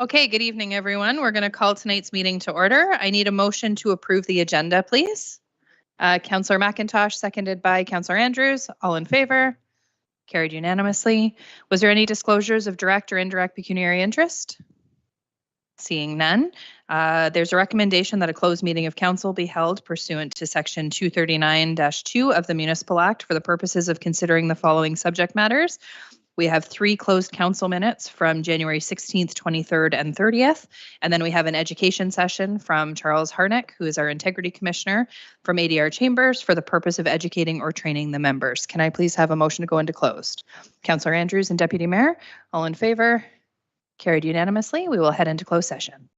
Okay, good evening, everyone. We're going to call tonight's meeting to order. I need a motion to approve the agenda, please. Councillor McIntosh, seconded by Councillor Andrews. All in favor? Carried unanimously. Was there any disclosures of direct or indirect pecuniary interest? Seeing none, there's a recommendation that a closed meeting of council be held pursuant to Section 239-2 of the Municipal Act for the purposes of considering the following subject matters. We have 3 closed council minutes from January 16th, 23rd, and 30th. And then we have an education session from Charles Harnick, who is our Integrity Commissioner from ADR Chambers for the purpose of educating or training the members. Can I please have a motion to go into closed? Councillor Andrews and Deputy Mayor, all in favor? Carried unanimously. We will head into closed session.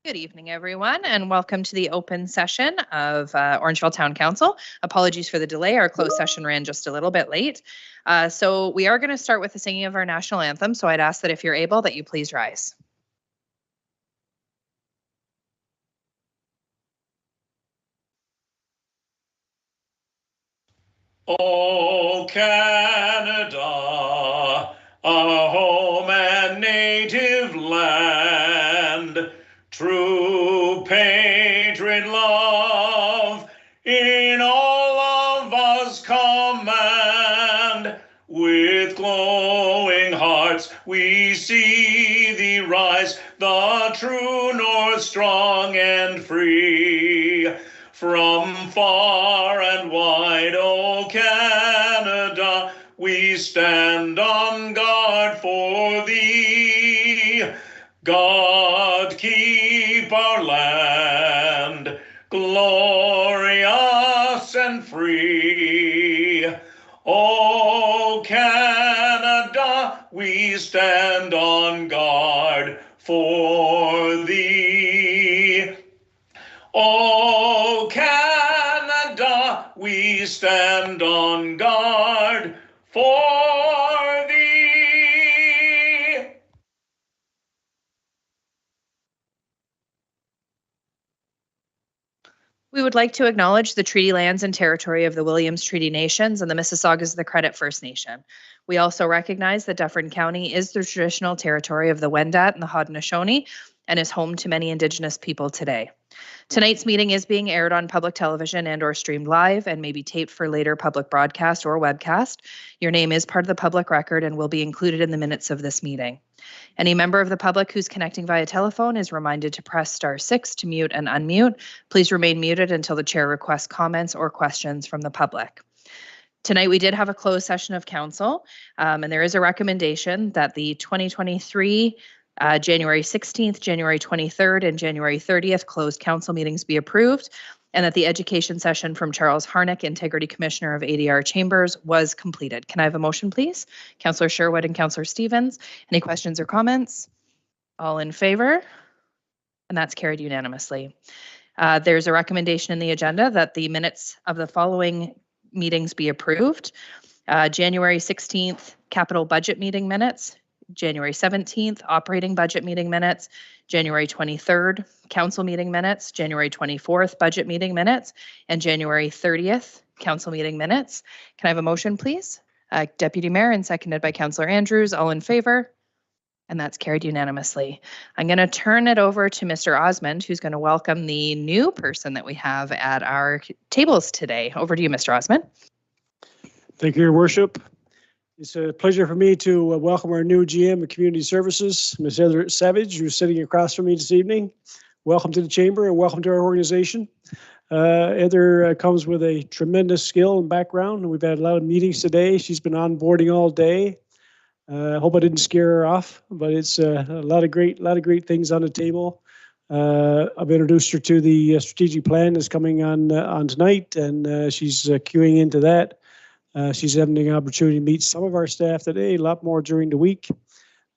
Good evening, everyone, and welcome to the open session of Orangeville Town Council. Apologies for the delay. Our closed session ran just a little bit late. So we are going to start with the singing of our national anthem. So I'd ask that if you're able, that you please rise. O Canada, our home and native land, true patriot love in all of us command. With glowing hearts we see thee rise, the true north strong and free. From far and wide, O Canada, we stand on guard for thee. God keep our land glorious and free. O Canada, we stand on guard for thee. O Canada, we stand on guard for thee. We would like to acknowledge the treaty lands and territory of the Williams Treaty Nations and the Mississaugas of the Credit First Nation. We also recognize that Dufferin County is the traditional territory of the Wendat and the Haudenosaunee and is home to many Indigenous people today. Tonight's meeting is being aired on public television and or streamed live and may be taped for later public broadcast or webcast. Your name is part of the public record and will be included in the minutes of this meeting. Any member of the public who's connecting via telephone is reminded to press *6 to mute and unmute. Please remain muted until the chair requests comments or questions from the public. Tonight, we did have a closed session of council, and there is a recommendation that the 2023 January 16th, January 23rd, and January 30th closed council meetings be approved, and that the education session from Charles Harnick, Integrity Commissioner of ADR Chambers, was completed. Can I have a motion, please? Councillor Sherwood and Councillor Stevens. Any questions or comments? All in favor? And that's carried unanimously. There's a recommendation in the agenda that the minutes of the following meetings be approved. January 16th, capital budget meeting minutes. January 17th, operating budget meeting minutes. January 23rd, council meeting minutes. January 24th, budget meeting minutes. And January 30th, council meeting minutes. Can I have a motion, please? Deputy Mayor and seconded by Councillor Andrews. All in favor? And that's carried unanimously. I'm going to turn it over to Mr. Osmond, who's going to welcome the new person that we have at our tables today. Over to you, Mr. Osmond. Thank you, Your Worship. It's a pleasure for me to welcome our new GM of Community Services, Ms. Heather Savage, who's sitting across from me this evening. Welcome to the Chamber and welcome to our organization. Heather comes with a tremendous skill and background. We've had a lot of meetings today. She's been onboarding all day. I hope I didn't scare her off, but it's a lot of great things on the table. I've introduced her to the strategic plan that's coming on tonight, and she's queuing into that. She's having the opportunity to meet some of our staff today, a lot more during the week.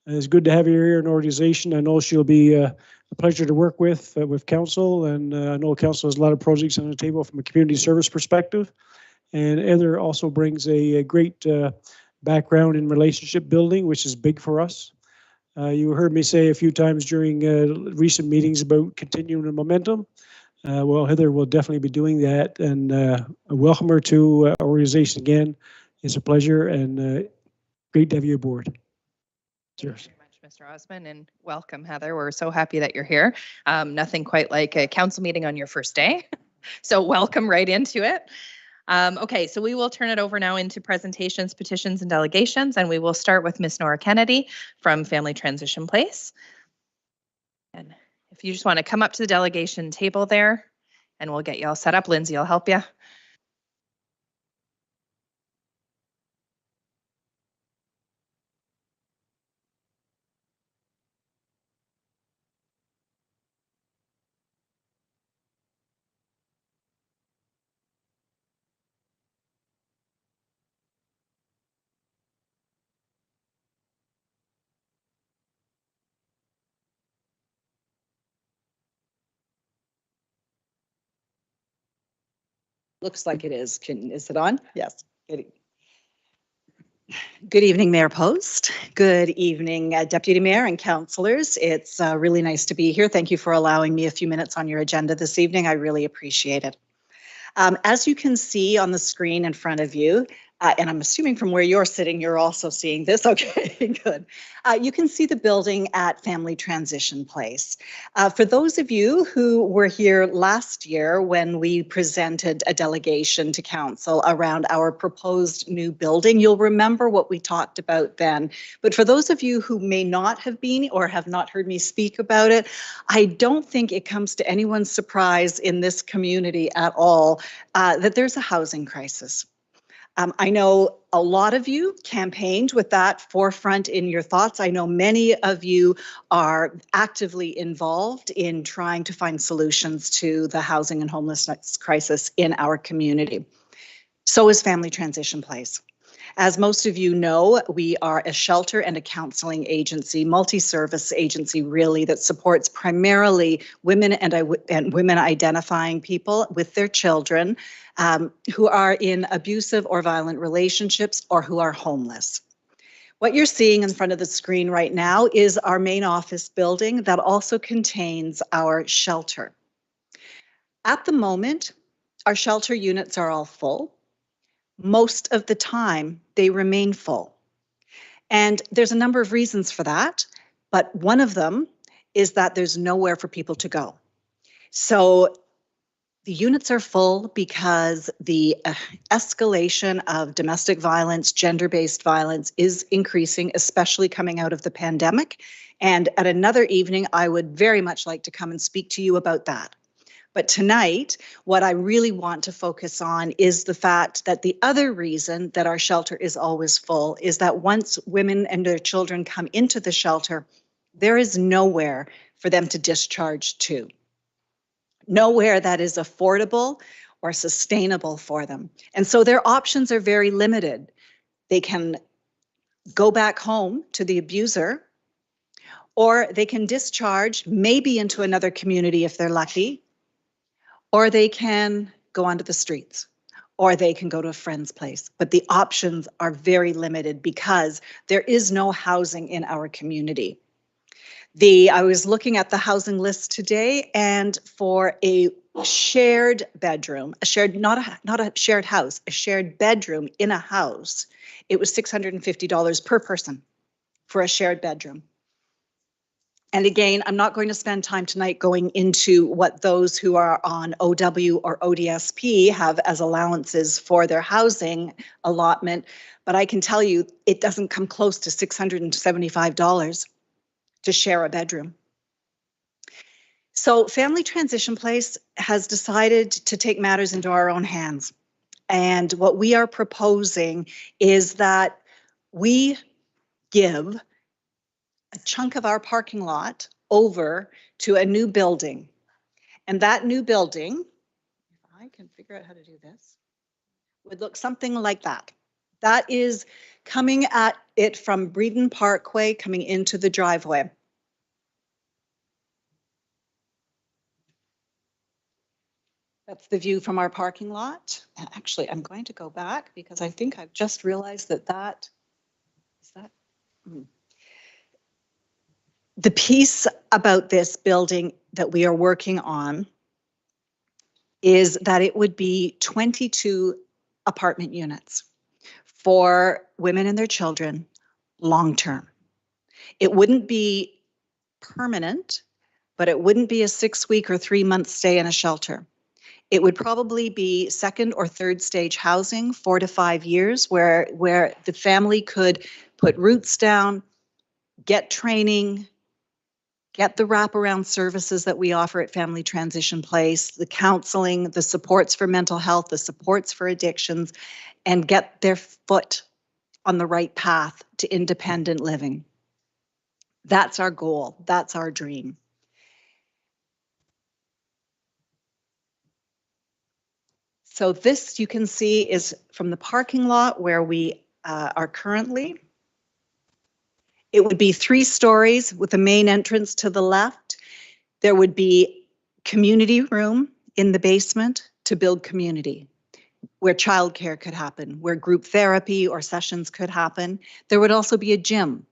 It's good to have her here in the organization. I know she'll be a pleasure to work with council, and I know council has a lot of projects on the table from a community service perspective. And Heather also brings a great background in relationship building, which is big for us. You heard me say a few times during recent meetings about continuing the momentum. Well, Heather will definitely be doing that, and I welcome her to our organization again. It's a pleasure and great to have you aboard. Cheers. Thank you very much, Mr. Osmond, and welcome, Heather. We're so happy that you're here. Nothing quite like a council meeting on your first day, so welcome right into it. Okay, so we will turn it over now into presentations, petitions, and delegations, and we will start with Ms. Nora Kennedy from Family Transition Place. And if you just want to come up to the delegation table there, and we'll get you all set up. Lindsay will help you. Looks like it is. Is it on? Yes. Good evening, Mayor Post. Good evening, Deputy Mayor and councillors. It's really nice to be here. Thank you for allowing me a few minutes on your agenda this evening. I really appreciate it. As you can see on the screen in front of you, and I'm assuming from where you're sitting, you're also seeing this. Okay, good. You can see the building at Family Transition Place. For those of you who were here last year when we presented a delegation to council around our proposed new building, you'll remember what we talked about then. But for those of you who may not have been or have not heard me speak about it, I don't think it comes to anyone's surprise in this community at all that there's a housing crisis. I know a lot of you campaigned with that forefront in your thoughts. I know many of you are actively involved in trying to find solutions to the housing and homelessness crisis in our community. So is Family Transition Place. As most of you know, we are a shelter and a counseling agency, multi-service agency really, that supports primarily women and women identifying people with their children who are in abusive or violent relationships or who are homeless. What you're seeing in front of the screen right now is our main office building that also contains our shelter. At the moment, our shelter units are all full. Most of the time, they remain full. And there's a number of reasons for that, but one of them is that there's nowhere for people to go. So the units are full because the escalation of domestic violence, gender-based violence is increasing, especially coming out of the pandemic. And at another evening, I would very much like to come and speak to you about that. But tonight, what I really want to focus on is the fact that the other reason that our shelter is always full is that once women and their children come into the shelter, there is nowhere for them to discharge to. Nowhere that is affordable or sustainable for them. And so their options are very limited. They can go back home to the abuser, or they can discharge maybe into another community if they're lucky, or they can go onto the streets, or they can go to a friend's place. But the options are very limited because there is no housing in our community. I was looking at the housing list today, and for a shared bedroom, not a shared house, a shared bedroom in a house, it was $650 per person for a shared bedroom. And again, I'm not going to spend time tonight going into what those who are on OW or ODSP have as allowances for their housing allotment, but I can tell you it doesn't come close to $675 to share a bedroom. So Family Transition Place has decided to take matters into our own hands. And what we are proposing is that we give a chunk of our parking lot over to a new building. And that new building, if I can figure out how to do this, would look something like that. That is coming at it from Breeden Parkway, coming into the driveway. That's the view from our parking lot. And actually, I'm going to go back because I think I've just realized that is that. The piece about this building that we are working on is that it would be 22 apartment units for women and their children long-term. It wouldn't be permanent, but it wouldn't be a 6-week or 3-month stay in a shelter. It would probably be second or third stage housing, 4 to 5 years, where the family could put roots down, get training, get the wraparound services that we offer at Family Transition Place, the counseling, the supports for mental health, the supports for addictions, and get their foot on the right path to independent living. That's our goal. That's our dream. So this, you can see, is from the parking lot where we are currently. It would be 3 stories with the main entrance to the left. There would be community room in the basement to build community. where childcare could happen, where group therapy or sessions could happen. There would also be a gym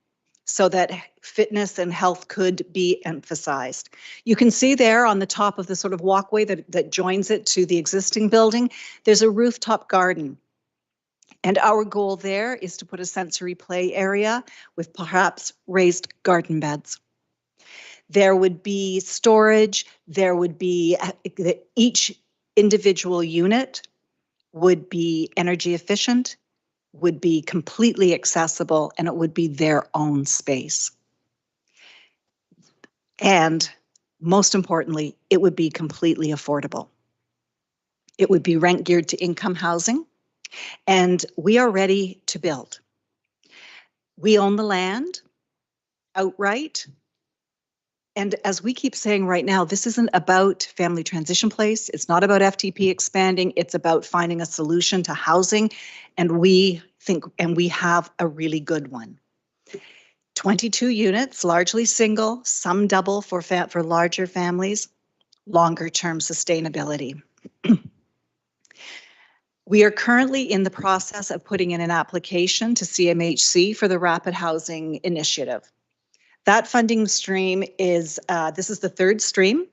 so that fitness and health could be emphasized. You can see there on the top of the sort of walkway that joins it to the existing building, there's a rooftop garden. And our goal there is to put a sensory play area with perhaps raised garden beds. There would be storage, there would be, each individual unit would be energy efficient, would be completely accessible, and it would be their own space. And most importantly, it would be completely affordable. It would be rent geared to income housing, and we are ready to build. We own the land outright. And as we keep saying right now, this isn't about Family Transition Place. It's not about FTP expanding. It's about finding a solution to housing. And we think, and we have a really good one. 22 units, largely single, some double for larger families, longer term sustainability. We are currently in the process of putting in an application to CMHC for the Rapid Housing Initiative. That funding stream is, this is the third stream.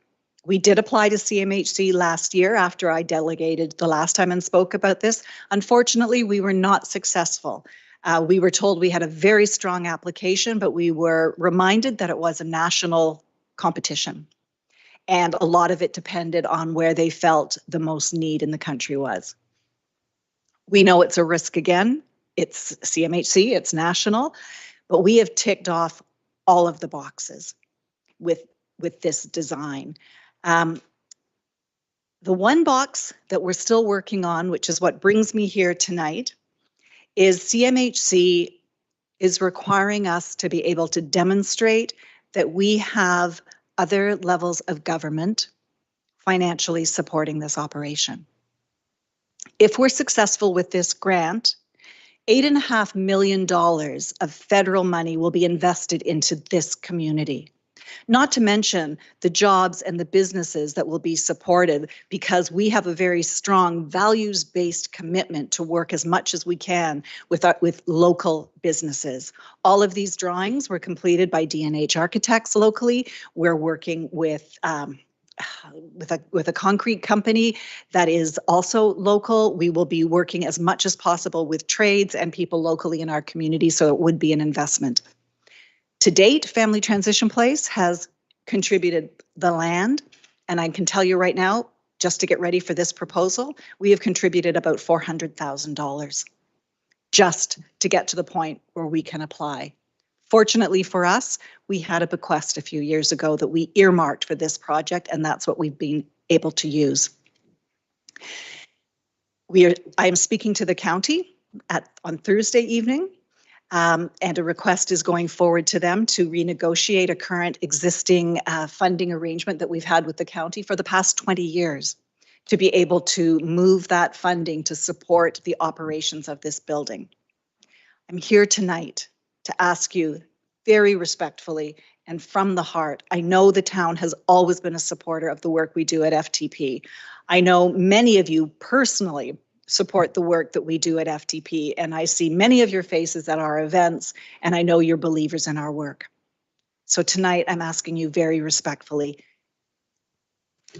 We did apply to CMHC last year after I delegated the last time and spoke about this. Unfortunately, we were not successful. We were told we had a very strong application, but we were reminded that it was a national competition. And a lot of it depended on where they felt the most need in the country was. We know it's a risk again. It's CMHC, it's national, but we have ticked off all of the boxes with this design. The one box that we're still working on, which is what brings me here tonight, is CMHC is requiring us to be able to demonstrate that we have other levels of government financially supporting this operation. If we're successful with this grant, $8.5 million of federal money will be invested into this community. Not to mention the jobs and the businesses that will be supported, because we have a very strong values-based commitment to work as much as we can with local businesses. All of these drawings were completed by D&H Architects locally. We're working with a concrete company that is also local. We will be working as much as possible with trades and people locally in our community, so it would be an investment. To date, Family Transition Place has contributed the land, and I can tell you right now, just to get ready for this proposal, we have contributed about $400,000 just to get to the point where we can apply. Fortunately for us, we had a bequest a few years ago that we earmarked for this project, and that's what we've been able to use. I am speaking to the county on Thursday evening, and a request is going forward to them to renegotiate a current existing funding arrangement that we've had with the county for the past 20 years to be able to move that funding to support the operations of this building. I'm here tonight to ask you very respectfully and from the heart. I know the town has always been a supporter of the work we do at FTP. I know many of you personally support the work that we do at FTP, and I see many of your faces at our events, and I know you're believers in our work. So tonight I'm asking you very respectfully,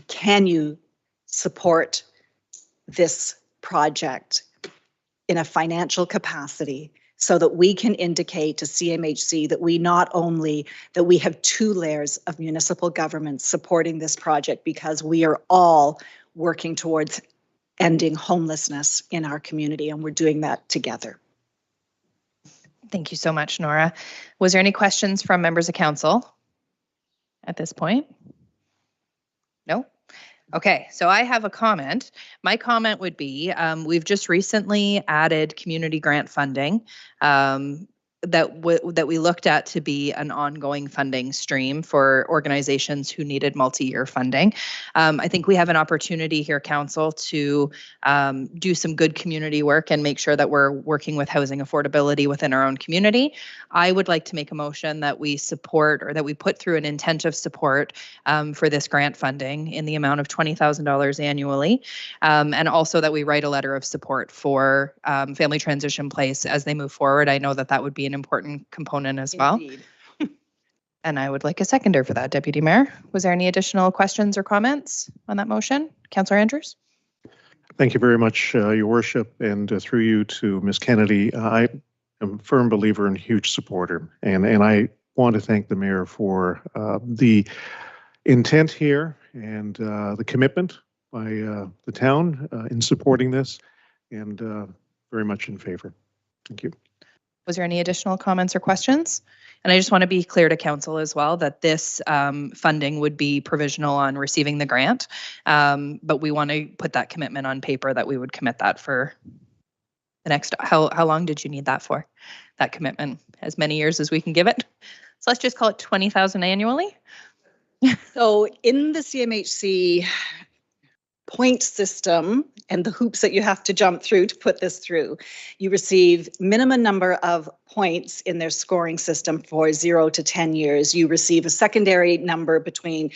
can you support this project in a financial capacity so that we can indicate to CMHC that we have two layers of municipal government supporting this project, because we are all working towards ending homelessness in our community, and we're doing that together. Thank you so much, Nora. Was there any questions from members of council at this point? No? Okay, so I have a comment. My comment would be, we've just recently added community grant funding that we looked at to be an ongoing funding stream for organizations who needed multi-year funding. I think we have an opportunity here, Council, to do some good community work and make sure that we're working with housing affordability within our own community. I would like to make a motion that we support, or that we put through an intent of support for this grant funding in the amount of $20,000 annually, and also that we write a letter of support for Family Transition Place as they move forward. I know that that would be an important component as well. Indeed. And I would like a seconder for that, Deputy Mayor. Was there any additional questions or comments on that motion? Councillor Andrews? Thank you very much, Your Worship, and through you to Ms. Kennedy. I am a firm believer and huge supporter, and I want to thank the Mayor for the intent here and the commitment by the town in supporting this, and very much in favor. Thank you. Was there any additional comments or questions? And I just want to be clear to council as well that this funding would be provisional on receiving the grant, but we want to put that commitment on paper that we would commit that for the next, how long did you need that for? That commitment, as many years as we can give it. So let's just call it 20,000 annually. So in the CMHC point system and the hoops that you have to jump through to put this through, you receive minimum number of points in their scoring system for 0 to 10 years. You receive a secondary number between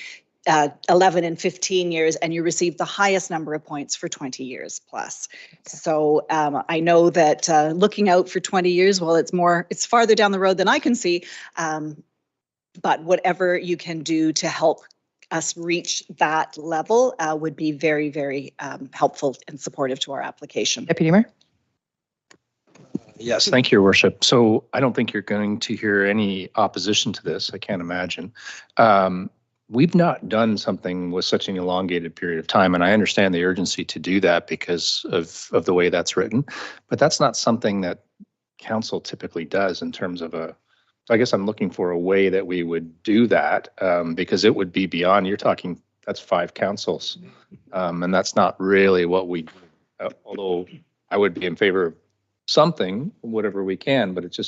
11 and 15 years, and you receive the highest number of points for 20 years plus. Okay. So I know that looking out for 20 years, well, it's farther down the road than I can see, but whatever you can do to help us reach that level would be very, very helpful and supportive to our application. Deputy Mayor? Yes, thank you, Your Worship. So I don't think you're going to hear any opposition to this. I can't imagine. We've not done something with such an elongated period of time, and I understand the urgency to do that because of the way that's written, but that's not something that council typically does in terms of so I guess I'm looking for a way that we would do that, because it would be beyond, you're talking, that's 5 councils. And that's not really what we, although I would be in favor of something, whatever we can, but it's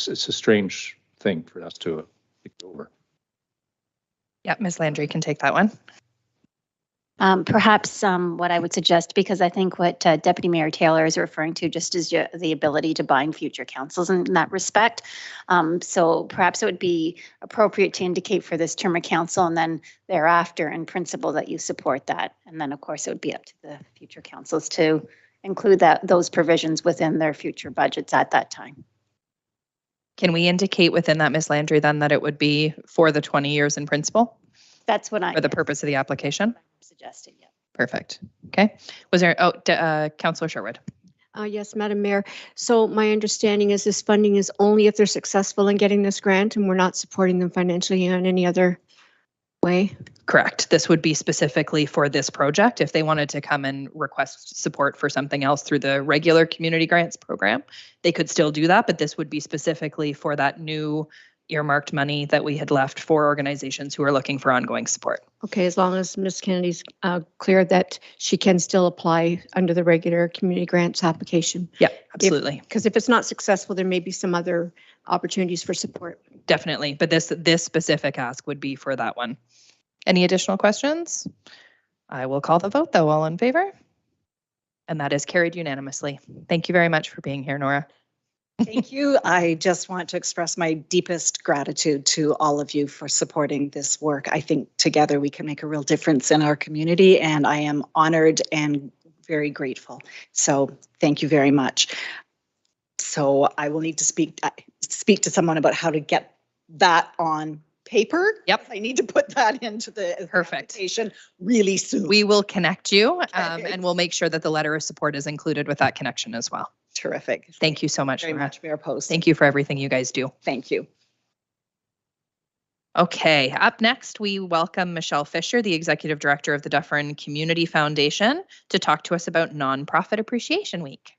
a strange thing for us to take over. Yeah, Ms. Landry can take that one. Perhaps what I would suggest, because I think what Deputy Mayor Taylor is referring to just is the ability to bind future councils in that respect. So perhaps it would be appropriate to indicate for this term of council and then thereafter in principle that you support that. And then of course it would be up to the future councils to include those provisions within their future budgets at that time. Can we indicate within that, Ms. Landry, then that it would be for the 20 years in principle? That's what for the purpose of the application? Suggested, yeah. Perfect. Okay. Was there, Councillor Sherwood? Yes, Madam Mayor. So my understanding is this funding is only if they're successful in getting this grant and we're not supporting them financially in any other way? Correct. This would be specifically for this project. If they wanted to come and request support for something else through the regular community grants program, they could still do that, but this would be specifically for that new earmarked money that we had left for organizations who are looking for ongoing support. Okay, as long as Ms. Kennedy's clear that she can still apply under the regular community grants application. Yeah, absolutely. Because if it's not successful, there may be some other opportunities for support. Definitely, but this specific ask would be for that one. Any additional questions? I will call the vote though. All in favor? And that is carried unanimously. Thank you very much for being here, Nora. Thank you. I just want to express my deepest gratitude to all of you for supporting this work. I think together we can make a real difference in our community, and I am honored and very grateful. So thank you very much. So I will need to speak to someone about how to get that on paper. Yep. I need to put that into the Perfect application really soon. We will connect you and we'll make sure that the letter of support is included with that connection as well. Terrific. Thank you so much, Very Nora. much, Mayor Post. Thank you for everything you guys do. Thank you. Okay, up next, we welcome Michelle Fisher, the Executive Director of the Dufferin Community Foundation, to talk to us about Nonprofit Appreciation Week.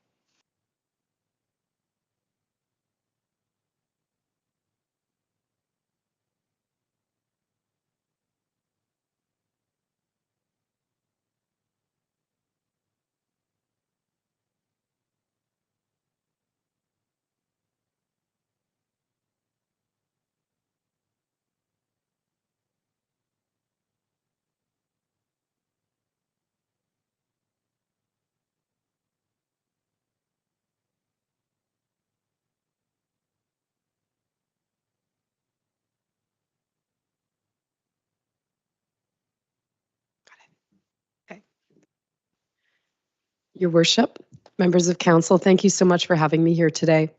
Your Worship, members of council, thank you so much for having me here today.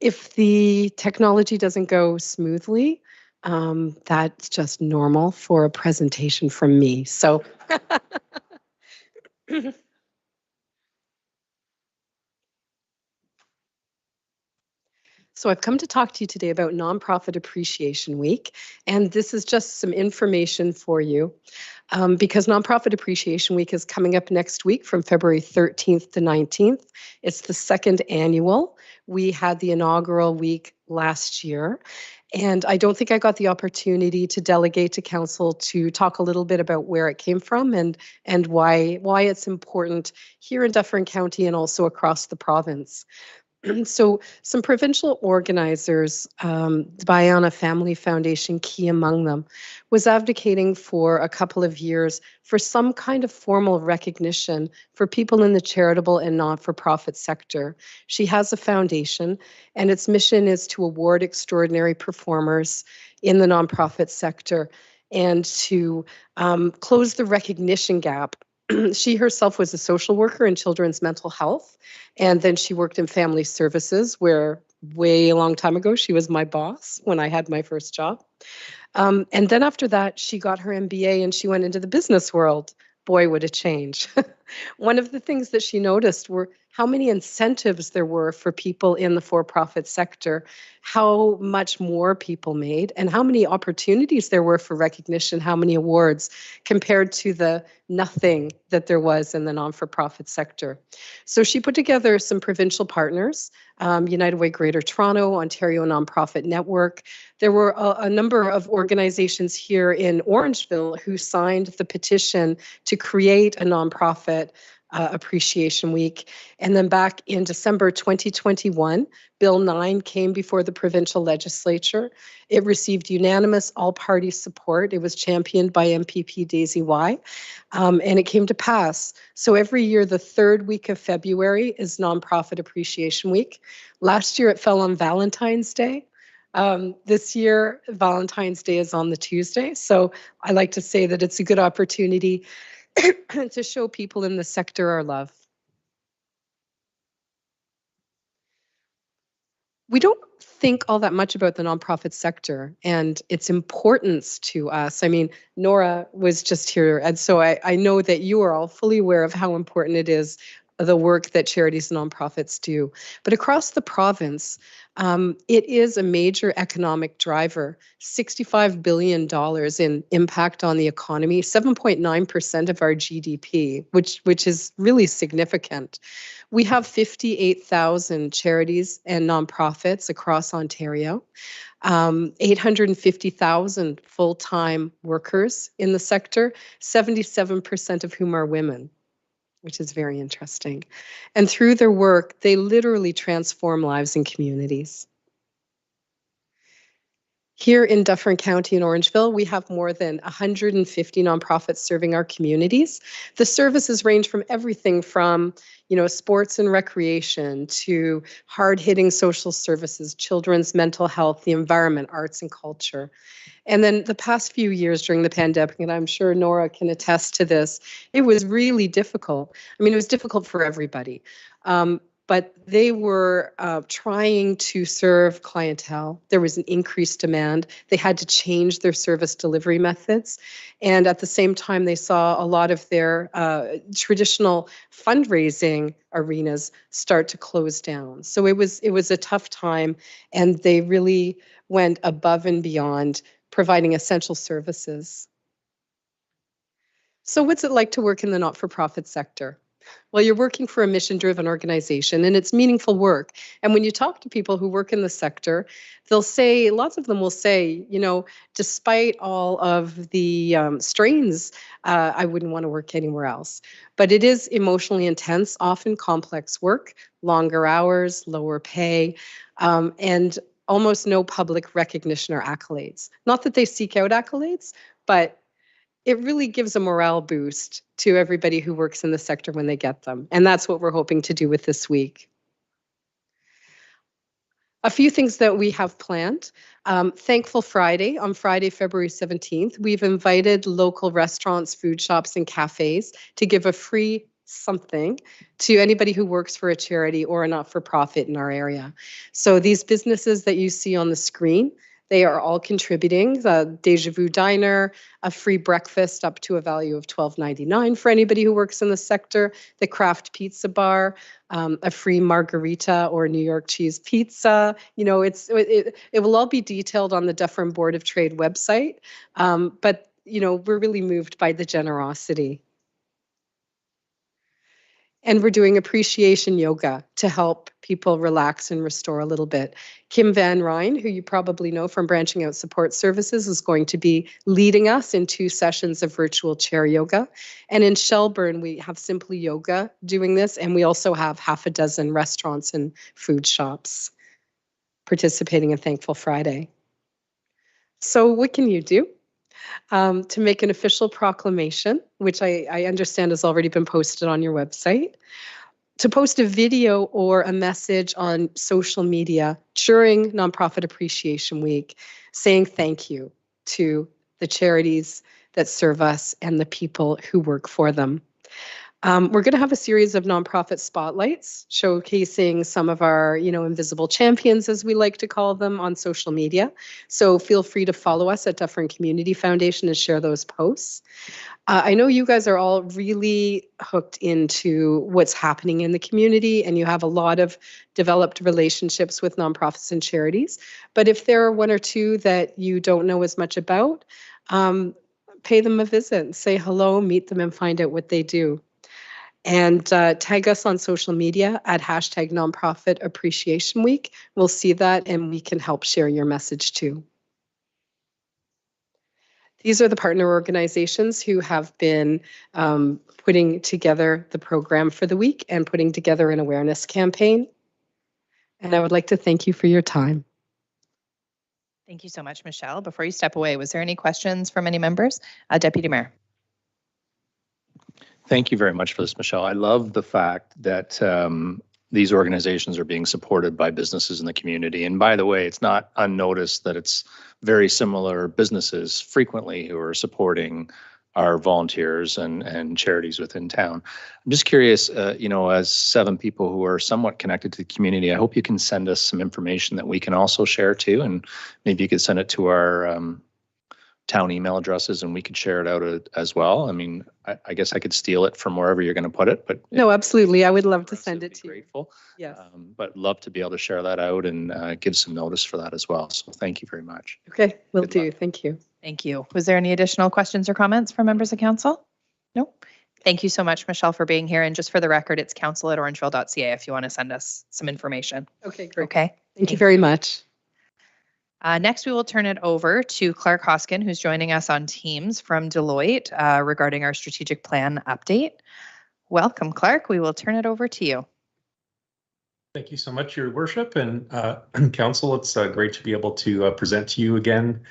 If the technology doesn't go smoothly, that's just normal for a presentation from me. So So I've come to talk to you today about Nonprofit Appreciation Week, and this is just some information for you. Because Nonprofit Appreciation Week is coming up next week from February 13th to 19th. It's the second annual. We had the inaugural week last year, and I don't think I got the opportunity to delegate to council to talk a little bit about where it came from and why it's important here in Dufferin County and also across the province. So some provincial organizers, the Bayana Family Foundation, key among them, was advocating for a couple of years for some kind of formal recognition for people in the charitable and not-for-profit sector. She has a foundation, and its mission is to award extraordinary performers in the nonprofit sector and to close the recognition gap. She herself was a social worker in children's mental health, and then she worked in family services where way a long time ago she was my boss when I had my first job. And then after that, she got her MBA and she went into the business world. Boy, would it change. One of the things that she noticed were how many incentives there were for people in the for-profit sector, how much more people made, and how many opportunities there were for recognition, how many awards, compared to the nothing that there was in the non-for-profit sector. So she put together some provincial partners, United Way Greater Toronto, Ontario Nonprofit Network. There were a number of organizations here in Orangeville who signed the petition to create a nonprofit Appreciation Week. And then back in December 2021, Bill 9 came before the provincial legislature. It received unanimous all-party support. It was championed by MPP Daisy Y, and it came to pass. So every year, the third week of February is Nonprofit Appreciation Week. Last year, it fell on Valentine's Day. This year, Valentine's Day is on the Tuesday. So I like to say that it's a good opportunity to show people in the sector our love. We don't think all that much about the nonprofit sector and its importance to us. I mean, Nora was just here, and so I know that you are all fully aware of how important it is, the work that charities and nonprofits do. But across the province, it is a major economic driver, $65 billion in impact on the economy, 7.9% of our GDP, which is really significant. We have 58,000 charities and nonprofits across Ontario, 850,000 full-time workers in the sector, 77% of whom are women, which is very interesting. And through their work, they literally transform lives and communities. Here in Dufferin County in Orangeville, we have more than 150 nonprofits serving our communities. The services range from everything from, sports and recreation to hard-hitting social services, children's mental health, the environment, arts and culture. And then the past few years during the pandemic, and I'm sure Nora can attest to this, it was really difficult. I mean, it was difficult for everybody. But they were trying to serve clientele. There was an increased demand. They had to change their service delivery methods. And at the same time, they saw a lot of their traditional fundraising arenas start to close down. So it was a tough time, and they really went above and beyond providing essential services. So what's it like to work in the not-for-profit sector? Well, you're working for a mission-driven organization, and it's meaningful work. And when you talk to people who work in the sector, lots of them will say, despite all of the strains, I wouldn't want to work anywhere else. But it is emotionally intense, often complex work, longer hours, lower pay, and almost no public recognition or accolades. Not that they seek out accolades, but it really gives a morale boost to everybody who works in the sector when they get them. And that's what we're hoping to do with this week. A few things that we have planned. Thankful Friday, on Friday, February 17th, we've invited local restaurants, food shops, and cafes to give a free something to anybody who works for a charity or a not-for-profit in our area. So these businesses that you see on the screen, they are all contributing. The Deja Vu Diner, a free breakfast up to a value of $12.99 for anybody who works in the sector. The Craft Pizza Bar, a free margarita or New York cheese pizza. You know, it will all be detailed on the Dufferin Board of Trade website. But you know, we're really moved by the generosity. And we're doing appreciation yoga to help people relax and restore a little bit. Kim Van Ryn, who you probably know from Branching Out Support Services, is going to be leading us in 2 sessions of virtual chair yoga. And in Shelburne, we have Simply Yoga doing this, and we also have half a dozen restaurants and food shops participating in Thankful Friday. So what can you do? To make an official proclamation, which I understand has already been posted on your website, to post a video or a message on social media during Nonprofit Appreciation Week saying thank you to the charities that serve us and the people who work for them. We're going to have a series of nonprofit spotlights showcasing some of our, invisible champions, as we like to call them, on social media. So feel free to follow us at Dufferin Community Foundation and share those posts. I know you guys are all really hooked into what's happening in the community, and you have a lot of developed relationships with nonprofits and charities. But if there are 1 or 2 that you don't know as much about, pay them a visit, say hello, meet them, and find out what they do. And tag us on social media at #Nonprofit Appreciation Week. We'll see that and we can help share your message too. These are the partner organizations who have been putting together the program for the week and putting together an awareness campaign. And I would like to thank you for your time. Thank you so much, Michelle. Before you step away, was there any questions from any members? Deputy Mayor. Thank you very much for this, Michelle. I love the fact that these organizations are being supported by businesses in the community. And by the way, it's not unnoticed that it's very similar businesses frequently who are supporting our volunteers and charities within town. I'm just curious, as 7 people who are somewhat connected to the community, I hope you can send us some information that we can also share too. And maybe you could send it to our town email addresses and we could share it out as well. I mean, I guess I could steal it from wherever you're going to put it, but no, absolutely. I would love to send it to you. Grateful. Yes. But love to be able to share that out and give some notice for that as well. So thank you very much. Okay, will Good do. luck. Thank you. Thank you. Was there any additional questions or comments from members of council? Nope. Thank you so much, Michelle, for being here. And just for the record, it's council@orangeville.ca if you want to send us some information. Okay, great. Okay. Thank you very much. Next, we will turn it over to Clark Hoskin, who's joining us on Teams from Deloitte regarding our strategic plan update. Welcome, Clark. We will turn it over to you. Thank you so much, Your Worship and Council. It's great to be able to present to you again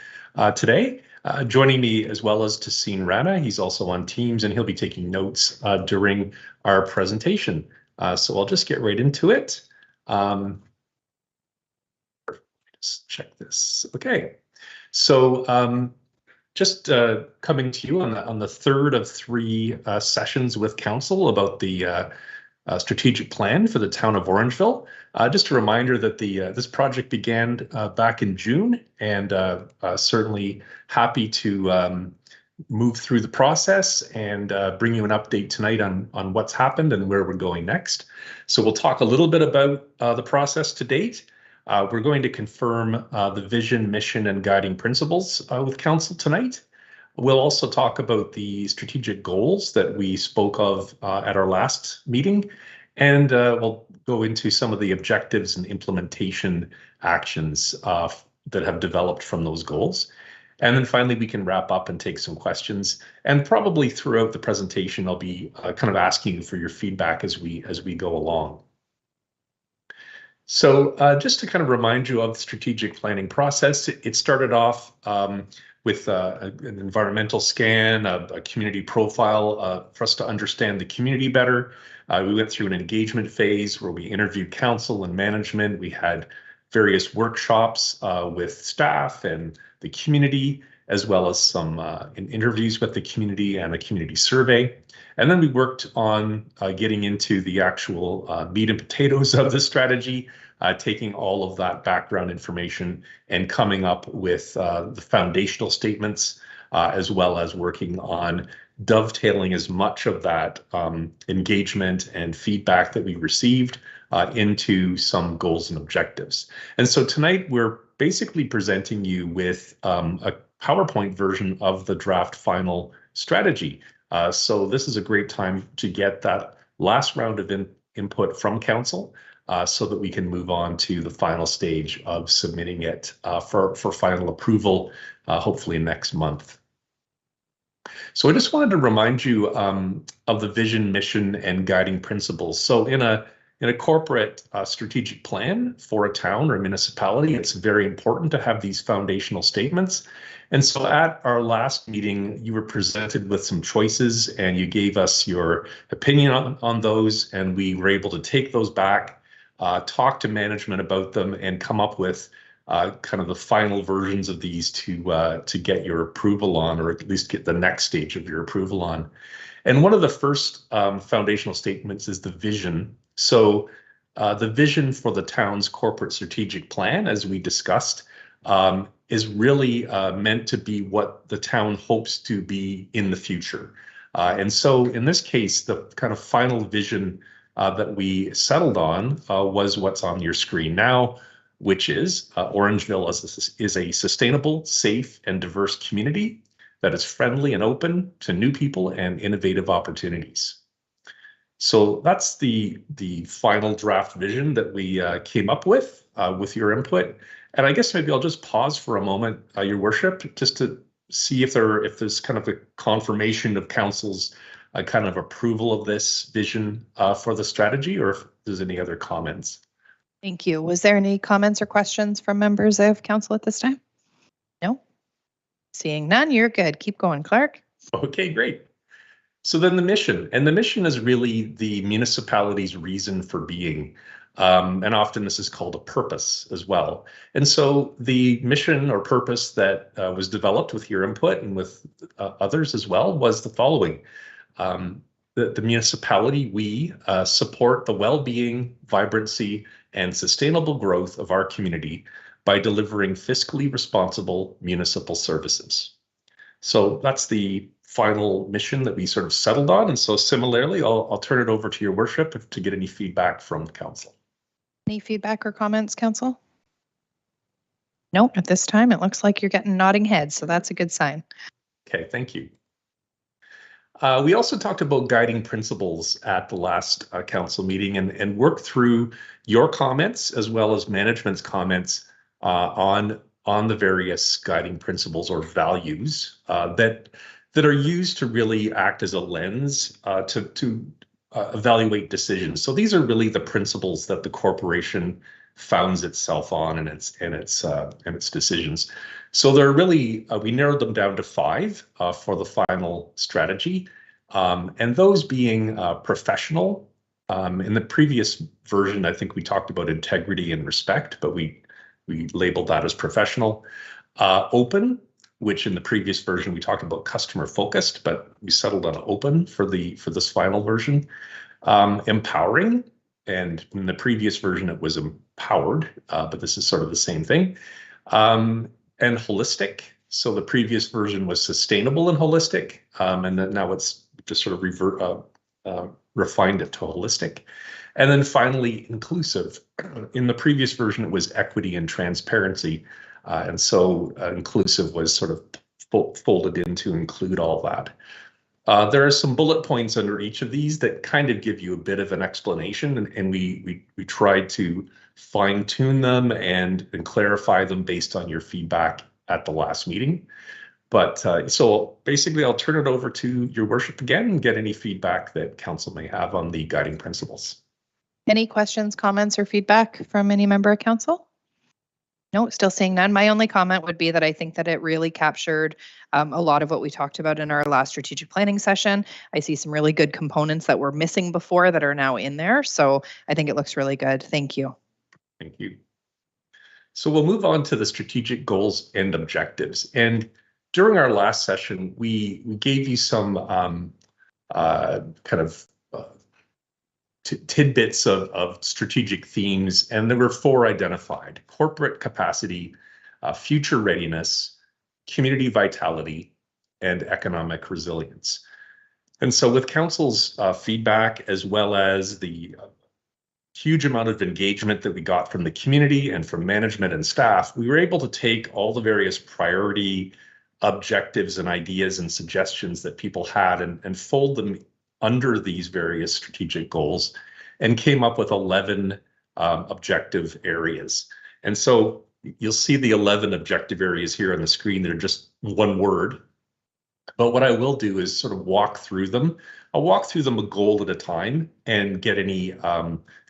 today. Joining me as well as Tassine Rana. He's also on Teams and he'll be taking notes during our presentation. So I'll just get right into it. Let's check this. Okay, so just coming to you on the 3rd of 3 sessions with Council about the strategic plan for the town of Orangeville. Just a reminder that this project began back in June, and certainly happy to move through the process and bring you an update tonight on what's happened and where we're going next. So we'll talk a little bit about the process to date. We're going to confirm the vision, mission, and guiding principles with Council tonight. We'll also talk about the strategic goals that we spoke of at our last meeting, and we'll go into some of the objectives and implementation actions that have developed from those goals. And then finally, we can wrap up and take some questions. And probably throughout the presentation, I'll be kind of asking you for your feedback as we go along. So just to kind of remind you of the strategic planning process, it started off with an environmental scan, a community profile for us to understand the community better. We went through an engagement phase where we interviewed council and management. We had various workshops with staff and the community. as well as some interviews with the community and a community survey. And then we worked on getting into the actual meat and potatoes of the strategy, taking all of that background information and coming up with the foundational statements, as well as working on dovetailing as much of that engagement and feedback that we received into some goals and objectives. And so tonight we're basically presenting you with a PowerPoint version of the draft final strategy. So this is a great time to get that last round of input from council so that we can move on to the final stage of submitting it for final approval, hopefully next month. So I just wanted to remind you of the vision, mission, and guiding principles. So in a corporate strategic plan for a town or municipality, it's very important to have these foundational statements. And so at our last meeting, you were presented with some choices and you gave us your opinion on those, and we were able to take those back, talk to management about them, and come up with kind of the final versions of these to get your approval on, or at least get the next stage of your approval on. And one of the first foundational statements is the vision. So the vision for the town's corporate strategic plan, as we discussed, is really meant to be what the town hopes to be in the future. And so in this case, the kind of final vision that we settled on was what's on your screen now, which is Orangeville is a sustainable, safe, and diverse community that is friendly and open to new people and innovative opportunities. So that's the final draft vision that we came up with your input. And I guess maybe I'll just pause for a moment, Your Worship, just to see if there's kind of a confirmation of council's kind of approval of this vision for the strategy, or if there's any other comments. Thank you. Was there any comments or questions from members of council at this time? No? Seeing none, you're good. Keep going, Clark. Okay, great. So then the mission, and the mission is really the municipality's reason for being. And often this is called a purpose as well. And so the mission or purpose that was developed with your input and with others as well was the following. The municipality, we support the well-being, vibrancy, and sustainable growth of our community by delivering fiscally responsible municipal services. So that's the final mission that we sort of settled on. And so similarly, I'll turn it over to Your Worship to get any feedback from the council. Any feedback or comments, council? Nope, at this time, it looks like you're getting nodding heads, so that's a good sign. Okay, thank you. We also talked about guiding principles at the last council meeting and worked through your comments as well as management's comments on the various guiding principles or values that are used to really act as a lens to evaluate decisions. So these are really the principles that the corporation founds itself on and its decisions. So they're really we narrowed them down to 5 for the final strategy, and those being professional. In the previous version, I think we talked about integrity and respect, but we labeled that as professional. Open, which in the previous version we talked about customer focused, but we settled on open for this final version. Empowering, and in the previous version it was empowered, but this is sort of the same thing. And holistic. So the previous version was sustainable and holistic, and then now it's just sort of refined it to holistic. And then finally, inclusive. In the previous version, it was equity and transparency. And so inclusive was sort of folded in to include all that. There are some bullet points under each of these that kind of give you a bit of an explanation, and we tried to fine tune them and clarify them based on your feedback at the last meeting. But so basically, I'll turn it over to Your Worship again and get any feedback that council may have on the guiding principles. Any questions, comments, or feedback from any member of council? No, still seeing none. My only comment would be that I think that it really captured a lot of what we talked about in our last strategic planning session. I see some really good components that were missing before that are now in there. So I think it looks really good. Thank you. Thank you. So we'll move on to the strategic goals and objectives. And during our last session, we gave you some kind of tidbits of strategic themes, and there were 4 identified: corporate capacity, future readiness, community vitality, and economic resilience. And so with council's feedback, as well as the huge amount of engagement that we got from the community and from management and staff, we were able to take all the various priority objectives and ideas and suggestions that people had and fold them under these various strategic goals, and came up with 11 objective areas. And so you'll see the 11 objective areas here on the screen. They're just one word. But what I will do is sort of walk through them. I'll walk through them a goal at a time and get any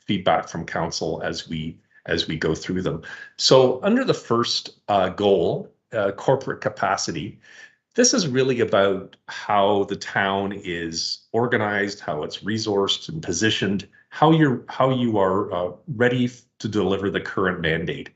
feedback from council as we go through them. So under the first goal, corporate capacity, this is really about how the town is organized, how it's resourced and positioned, how you are ready to deliver the current mandate.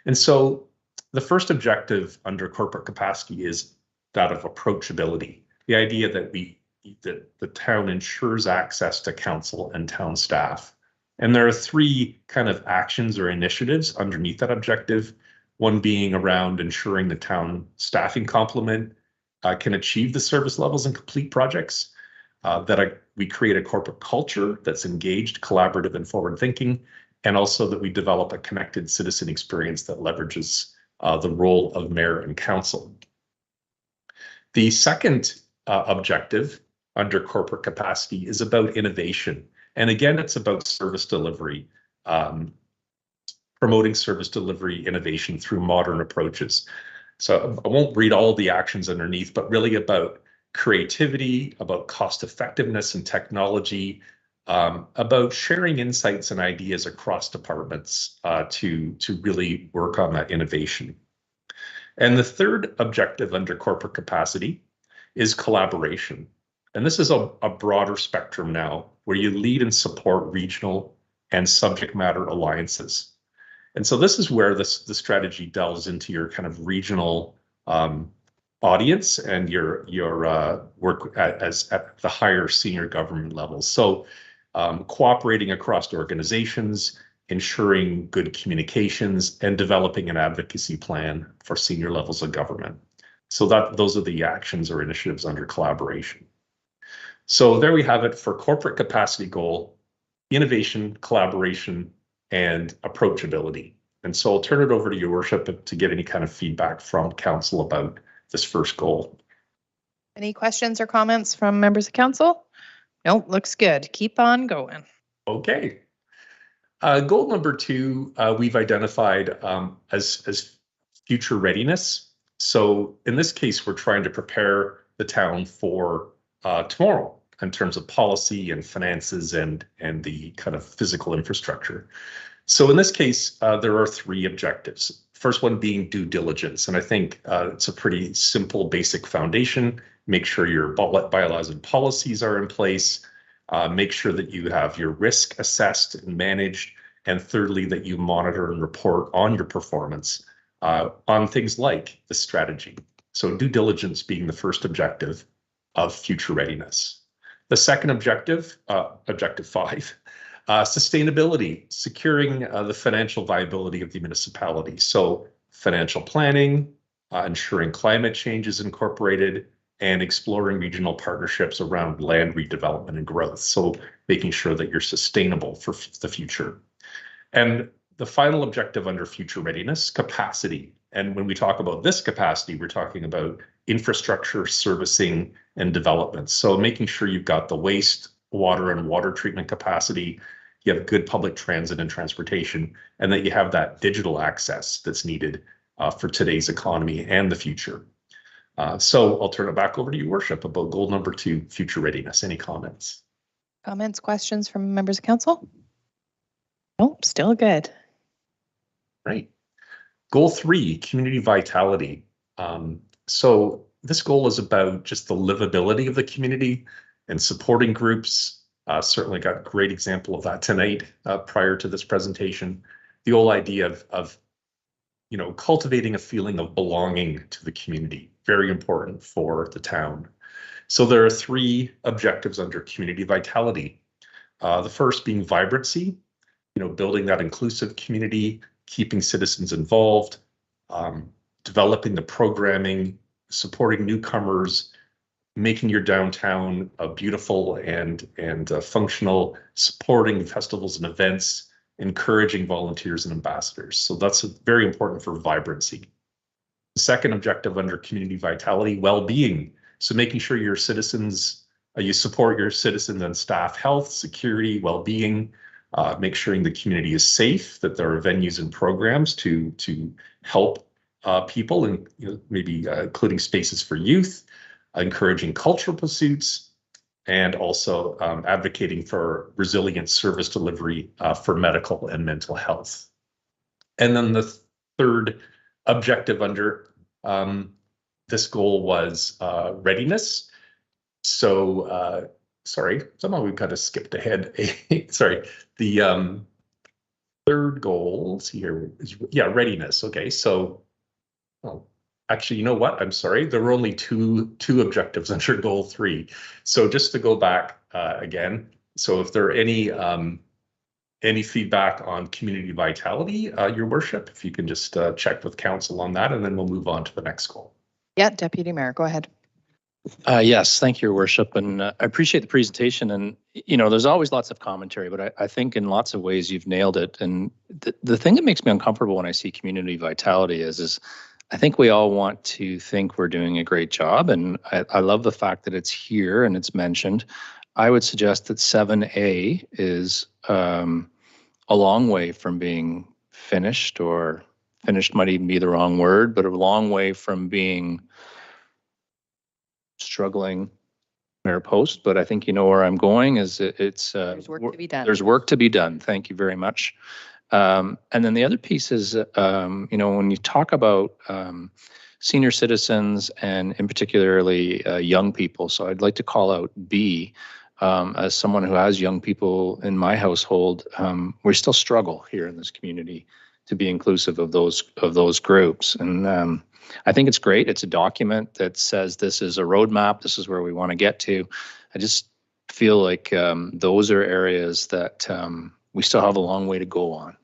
And so the first objective under corporate capacity is that of approachability. The idea that the town ensures access to council and town staff. And there are 3 kind of actions or initiatives underneath that objective. One being around ensuring the town staffing complement can achieve the service levels and complete projects, that we create a corporate culture that's engaged, collaborative, and forward-thinking, and also that we develop a connected citizen experience that leverages the role of mayor and council. The second objective under corporate capacity is about innovation. And again, it's about service delivery, promoting service delivery innovation through modern approaches. So I won't read all the actions underneath, but really about creativity, about cost effectiveness and technology, about sharing insights and ideas across departments to really work on that innovation. And the third objective under corporate capacity is collaboration. And this is a broader spectrum now, where you lead and support regional and subject matter alliances. And so this is where the strategy delves into your kind of regional audience and your work at the higher senior government levels. So cooperating across organizations, ensuring good communications, and developing an advocacy plan for senior levels of government. So those are the actions or initiatives under collaboration. So there we have it for corporate capacity goal: innovation, collaboration, and approachability. And so I'll turn it over to your worship to get any kind of feedback from council about this first goal. Any questions or comments from members of council? Nope, looks good. Keep on going. Okay. Goal number 2, we've identified as future readiness. So in this case, we're trying to prepare the town for tomorrow in terms of policy and finances and the kind of physical infrastructure. So in this case, there are 3 objectives. First one being due diligence. And I think it's a pretty simple, basic foundation. Make sure your bylaws and policies are in place. Make sure that you have your risk assessed and managed. And thirdly, that you monitor and report on your performance on things like the strategy. So due diligence being the first objective of future readiness. The second objective, objective 5, sustainability, securing the financial viability of the municipality. So financial planning, ensuring climate change is incorporated, and exploring regional partnerships around land redevelopment and growth. So making sure that you're sustainable for the future. And the final objective under future readiness, capacity. And when we talk about this capacity, we're talking about infrastructure, servicing, and development. So making sure you've got the waste, water, and water treatment capacity, you have good public transit and transportation, and that you have that digital access that's needed for today's economy and the future. So I'll turn it back over to you, worship, about goal number 2, future readiness. Any comments? Comments, questions from members of council? Nope, still good. Right. Goal 3, community vitality. So this goal is about just the livability of the community and supporting groups. Certainly got a great example of that tonight prior to this presentation. The whole idea of cultivating a feeling of belonging to the community. very important for the town. So there are 3 objectives under community vitality. The first being vibrancy, building that inclusive community, keeping citizens involved, developing the programming, supporting newcomers, making your downtown beautiful and functional, supporting festivals and events, encouraging volunteers and ambassadors. So that's very important for vibrancy. The second objective under community vitality, well-being. So making sure your citizens, you support your citizens and staff health, security, well-being, make sure the community is safe, that there are venues and programs to help people, and maybe including spaces for youth, encouraging cultural pursuits, and also advocating for resilient service delivery for medical and mental health. And then the third objective under this goal was readiness. So, sorry, somehow we've kind of skipped ahead. Sorry, the third goal here is, readiness. Okay, so, actually, you know what? I'm sorry, there were only two objectives under goal 3. So just to go back again, so if there are any feedback on community vitality, Your Worship, if you can just check with council on that, and then we'll move on to the next goal. Yeah, Deputy Mayor, go ahead. Yes, thank you, Your Worship, and I appreciate the presentation. And there's always lots of commentary, but I think in lots of ways you've nailed it. And the thing that makes me uncomfortable when I see community vitality is I think we all want to think we're doing a great job, and I love the fact that it's here and it's mentioned. I would suggest that 7A is a long way from being finished, or finished might even be the wrong word, but a long way from being struggling Mayor Post. But I think you know where I'm going, is it's There's work to be done. There's work to be done. Thank you very much. And then the other piece is, when you talk about senior citizens and in particularly young people, so I'd like to call out B, as someone who has young people in my household, we still struggle here in this community to be inclusive of those groups. And I think it's great. It's a document that says this is a roadmap. This is where we want to get to. I just feel like those are areas that we still have a long way to go on.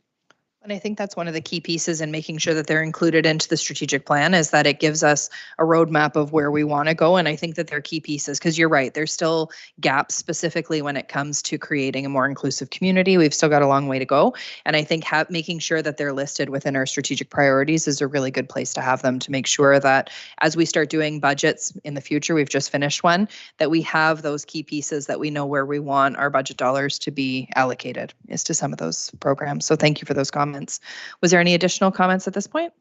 And I think that's one of the key pieces in making sure that they're included into the strategic plan, is that it gives us a roadmap of where we want to go. And I think that they're key pieces, because you're right, there's still gaps specifically when it comes to creating a more inclusive community. We've still got a long way to go. And I think making sure that they're listed within our strategic priorities is a really good place to have them, to make sure that as we start doing budgets in the future, we've just finished one, that we have those key pieces, that we know where we want our budget dollars to be allocated is to some of those programs. So thank you for those comments. Was there any additional comments at this point?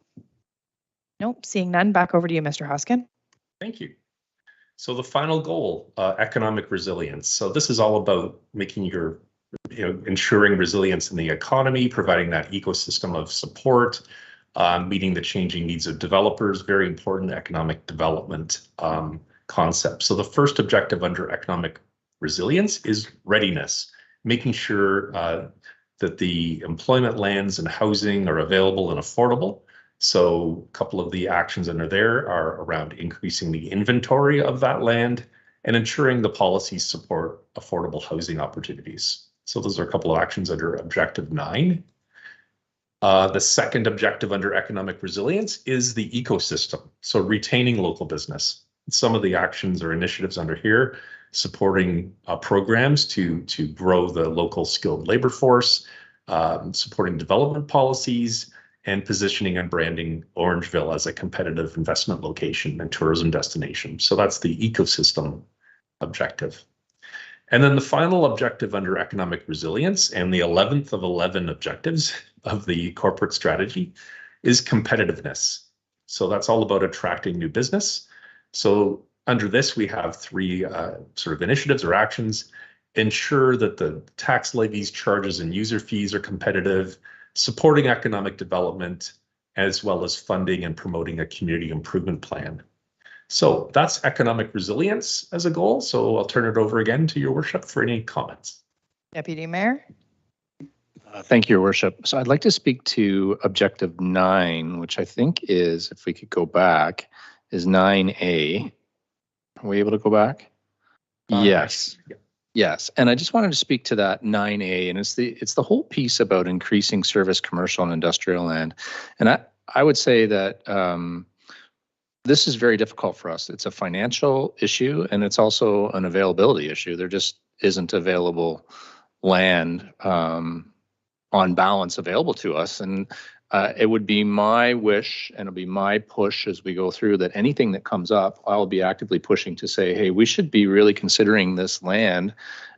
Nope, seeing none. Back over to you, Mr. Hoskin. Thank you. So the final goal, economic resilience. So this is all about making ensuring resilience in the economy, providing that ecosystem of support, meeting the changing needs of developers, very important economic development concept. So the first objective under economic resilience is readiness, making sure that the employment lands and housing are available and affordable. So a couple of the actions under there are around increasing the inventory of that land and ensuring the policies support affordable housing opportunities. So those are a couple of actions under objective 9. The second objective under economic resilience is the ecosystem. So retaining local business. Some of the actions or initiatives under here, supporting programs to grow the local skilled labor force, supporting development policies, and positioning and branding Orangeville as a competitive investment location and tourism destination. So that's the ecosystem objective. And then the final objective under economic resilience, and the 11th of 11 objectives of the corporate strategy, is competitiveness. So that's all about attracting new business. So under this, we have 3 sort of initiatives or actions: ensure that the tax levies, charges, and user fees are competitive, supporting economic development, as well as funding and promoting a community improvement plan. So that's economic resilience as a goal. So I'll turn it over again to Your Worship for any comments. Deputy Mayor. Thank you, Your Worship. So I'd like to speak to objective 9, which I think is, if we could go back, is 9A. Are we able to go back? Yes. Yeah. Yes, and I just wanted to speak to that 9A, and it's the whole piece about increasing service, commercial and industrial land. And I would say that this is very difficult for us. It's a financial issue, and it's also an availability issue. There just isn't available land on balance available to us, and it would be my wish and it'll be my push as we go through that anything that comes up, I'll be actively pushing to say, hey, we should be really considering this land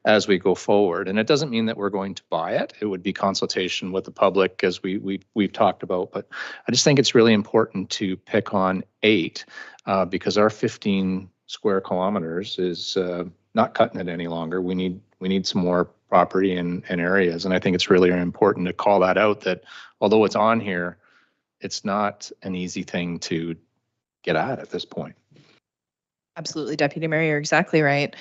as we go forward. And it doesn't mean that we're going to buy it. It would be consultation with the public as we've talked about. But I just think it's really important to pick on 8 because our 15 square kilometers is not cutting it any longer. We need some more property and areas. And I think it's really important to call that out, that although it's on here, it's not an easy thing to get at this point. Absolutely, Deputy Mayor, you're exactly right.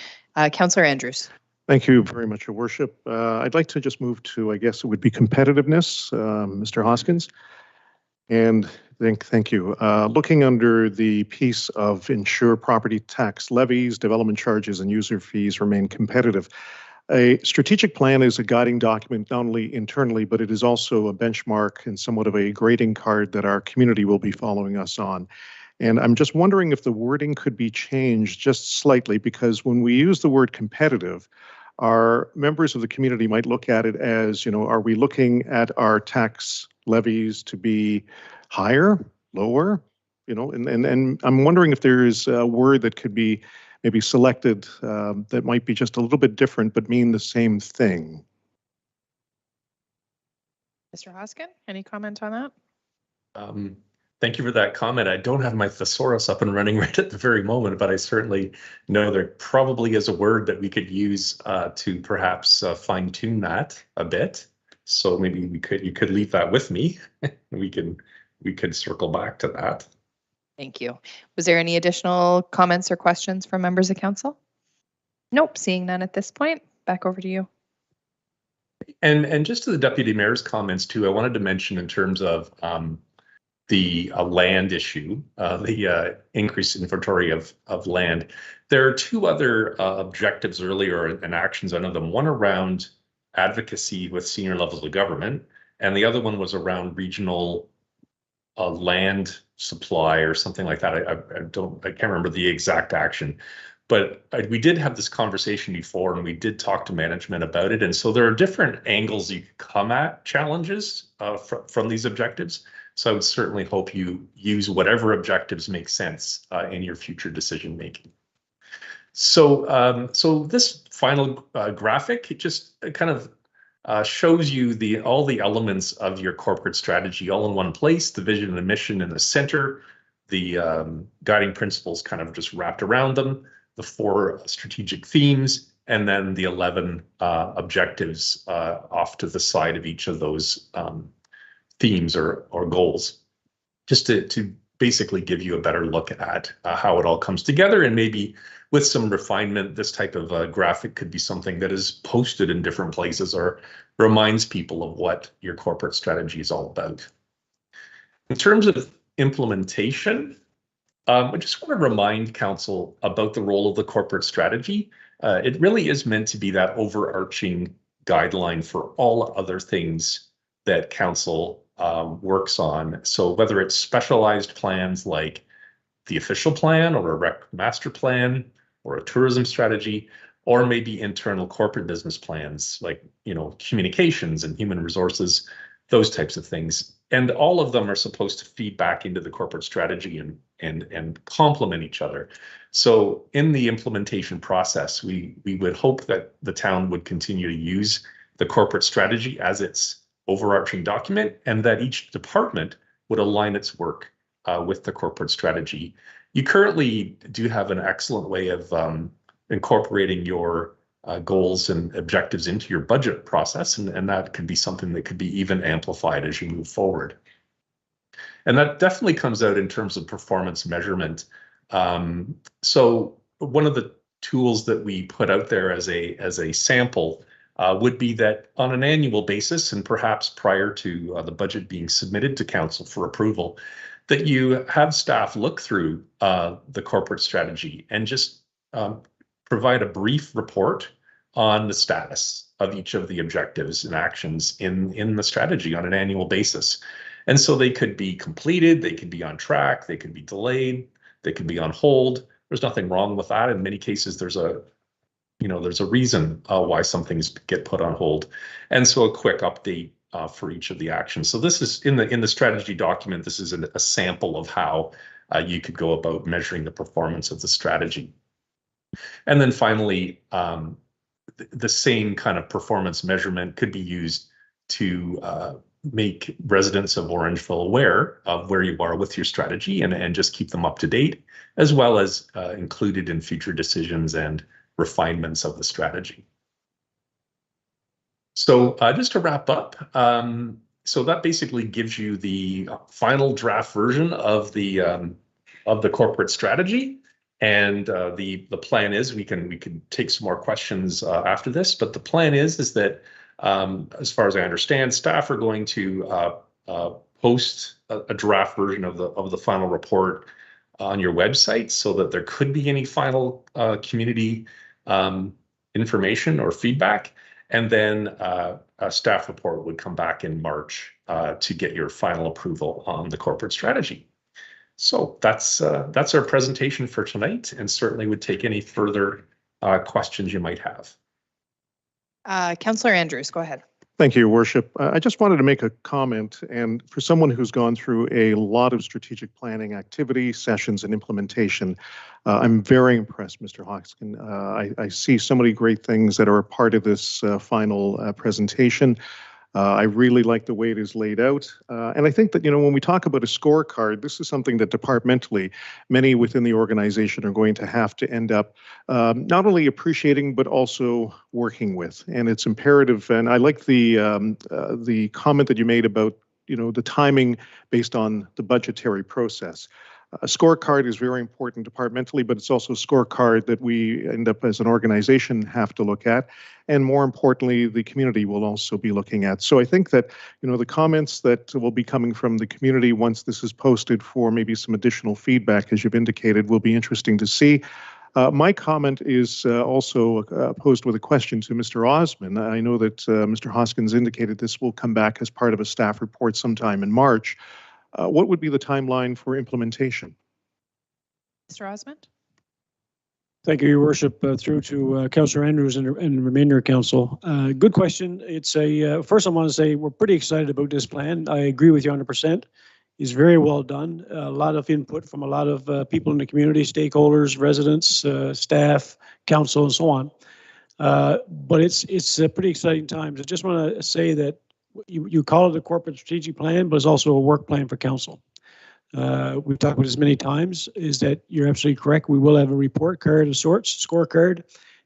Councillor Andrews. Thank you very much, Your Worship. I'd like to just move to, I guess it would be competitiveness, Mr. Hoskins. And thank you. Looking under the piece of ensure property tax levies, development charges, and user fees remain competitive. A strategic plan is a guiding document, not only internally, but it is also a benchmark and somewhat of a grading card that our community will be following us on. And I'm just wondering if the wording could be changed just slightly, because when we use the word competitive, our members of the community might look at it as, are we looking at our tax levies to be higher, lower? And I'm wondering if there is a word that could be maybe selected that might be just a little bit different but mean the same thing. Mr. Hoskin, any comment on that? Thank you for that comment. I don't have my thesaurus up and running right at the very moment, but I certainly know there probably is a word that we could use to perhaps fine tune that a bit. So maybe you could leave that with me. we could circle back to that. Thank you. Was there any additional comments or questions from members of council? Nope, seeing none at this point. Back over to you. And just to the Deputy Mayor's comments too, I wanted to mention in terms of the land issue, the increased inventory of land. There are 2 other objectives earlier and actions under them. One around advocacy with senior levels of government, and the other one was around regional land supply or something like that. I can't remember the exact action, but we did have this conversation before, and we did talk to management about it. And so there are different angles you come at challenges from these objectives. So I would certainly hope you use whatever objectives make sense in your future decision making. So so this final graphic, it just kind of shows you all the elements of your corporate strategy all in one place, the vision and the mission in the center, the guiding principles kind of just wrapped around them, the 4 strategic themes, and then the 11 objectives off to the side of each of those themes or goals, just to basically give you a better look at how it all comes together. And maybe with some refinement, this type of graphic could be something that is posted in different places or reminds people of what your corporate strategy is all about. In terms of implementation, I just want to remind council about the role of the corporate strategy. It really is meant to be that overarching guideline for all other things that council works on. So whether it's specialized plans like the official plan or a rec master plan or a tourism strategy, or maybe internal corporate business plans like, communications and human resources, those types of things. And all of them are supposed to feed back into the corporate strategy and complement each other. So in the implementation process, we would hope that the town would continue to use the corporate strategy as its overarching document, and that each department would align its work with the corporate strategy. You currently do have an excellent way of incorporating your goals and objectives into your budget process, and that could be something that could be even amplified as you move forward. And that definitely comes out in terms of performance measurement. So one of the tools that we put out there as a sample would be that on an annual basis, and perhaps prior to the budget being submitted to council for approval, that you have staff look through the corporate strategy and just provide a brief report on the status of each of the objectives and actions in the strategy on an annual basis. And so they could be completed, they could be on track, they could be delayed, they could be on hold. There's nothing wrong with that. In many cases, there's a reason why some things get put on hold. And so a quick update for each of the actions. So this is in the strategy document. This is a sample of how you could go about measuring the performance of the strategy. And then finally, the same kind of performance measurement could be used to make residents of Orangeville aware of where you are with your strategy and just keep them up to date, as well as included in future decisions and refinements of the strategy. So just to wrap up, so that basically gives you the final draft version of the corporate strategy. And the plan is we can take some more questions after this, but the plan is that as far as I understand, staff are going to post a draft version of the final report on your website, so that there could be any final community information or feedback, and then a staff report would come back in March to get your final approval on the corporate strategy. So that's our presentation for tonight, and certainly would take any further questions you might have. Councillor Andrews, go ahead. Thank you, Your Worship. I just wanted to make a comment, and for someone who's gone through a lot of strategic planning activity, sessions, and implementation, I'm very impressed, Mr. Hoskin. I see so many great things that are a part of this final presentation. I really like the way it is laid out. And I think that, when we talk about a scorecard, this is something that departmentally, many within the organization are going to have to end up not only appreciating, but also working with. And it's imperative. And I like the comment that you made about, the timing based on the budgetary process. A scorecard is very important departmentally, but it's also a scorecard that we end up as an organization have to look at. And more importantly, the community will also be looking at. So I think that, the comments that will be coming from the community once this is posted for maybe some additional feedback, as you've indicated, will be interesting to see. My comment is also posed with a question to Mr. Osmond. I know that Mr. Hoskins indicated this will come back as part of a staff report sometime in March. What would be the timeline for implementation? Mr. Osmond? Thank you, Your Worship. Through to Councillor Andrews and the remainder of council. Good question. It's first I want to say we're pretty excited about this plan. I agree with you 100%. It's very well done. A lot of input from a lot of people in the community, stakeholders, residents, staff, council, and so on. But it's pretty exciting times. I just want to say that you call it a corporate strategic plan, but it's also a work plan for council. We've talked about this many times, is that you're absolutely correct. We will have a report card of sorts, scorecard,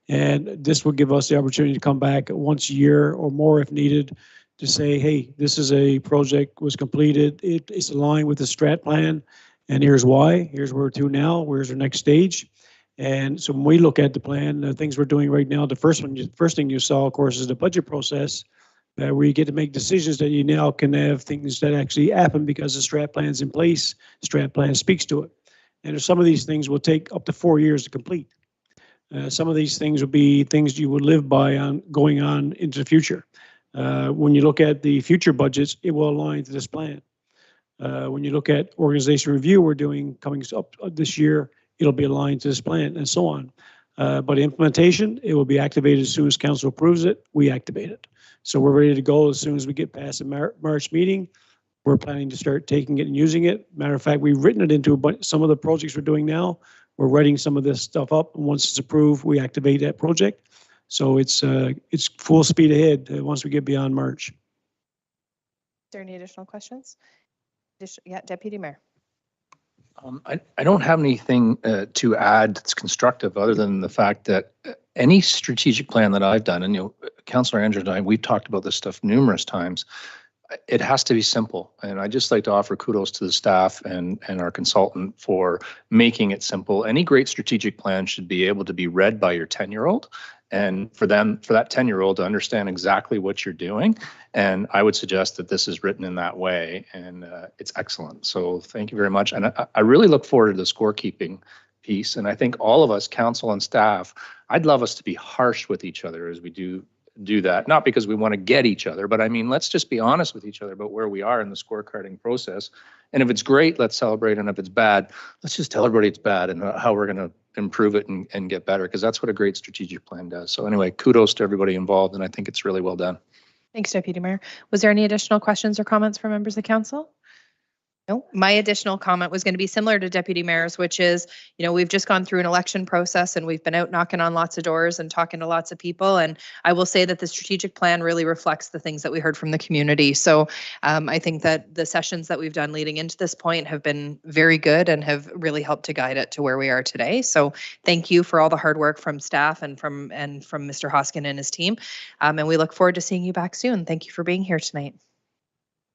and this will give us the opportunity to come back once a year or more if needed to say, hey, this is a project was completed. It's aligned with the strat plan, and here's why. Here's where we're to now. Where's our next stage? And so when we look at the plan, the things we're doing right now, the first thing you saw, of course, is the budget process. Where you get to make decisions that you now can have things that actually happen because the strat plan's in place. Strat plan speaks to it. And some of these things will take up to 4 years to complete. Some of these things will be things you would live by on going on into the future. When you look at the future budgets, it will align to this plan. When you look at organization review we're doing coming up this year, it'll be aligned to this plan and so on. But implementation, it will be activated as soon as council approves it, we activate it. So we're ready to go as soon as we get past the March meeting. We're planning to start taking it and using it. Matter of fact, we've written it into some of the projects we're doing now. We're writing some of this stuff up, and once it's approved, we activate that project. So it's full speed ahead once we get beyond March. Is there any additional questions? Yeah, Deputy Mayor. I don't have anything to add that's constructive other than the fact that any strategic plan that I've done, and Councillor Andrews and I, we've talked about this stuff numerous times. it has to be simple. And I just like to offer kudos to the staff and our consultant for making it simple. Any great strategic plan should be able to be read by your 10-year-old, and for that 10-year-old to understand exactly what you're doing. And I would suggest that this is written in that way, and it's excellent. So thank you very much. And I really look forward to the scorekeeping piece. And I think all of us, council and staff, I'd love us to be harsh with each other as we do that, not because we want to get each other, but I mean, let's just be honest with each other about where we are in the scorecarding process. And if it's great, let's celebrate. And if it's bad, let's just tell everybody it's bad and how we're going to improve it and get better, because that's what a great strategic plan does. So anyway, kudos to everybody involved, and I think it's really well done. Thanks, Deputy Mayor. Was there any additional questions or comments from members of council? No, my additional comment was going to be similar to Deputy Mayor's, which is, we've just gone through an election process and we've been out knocking on lots of doors and talking to lots of people. And I will say that the strategic plan really reflects the things that we heard from the community. So I think that the sessions that we've done leading into this point have been very good and have really helped to guide it to where we are today. So thank you for all the hard work from staff and from Mr. Hoskin and his team. And we look forward to seeing you back soon. Thank you for being here tonight.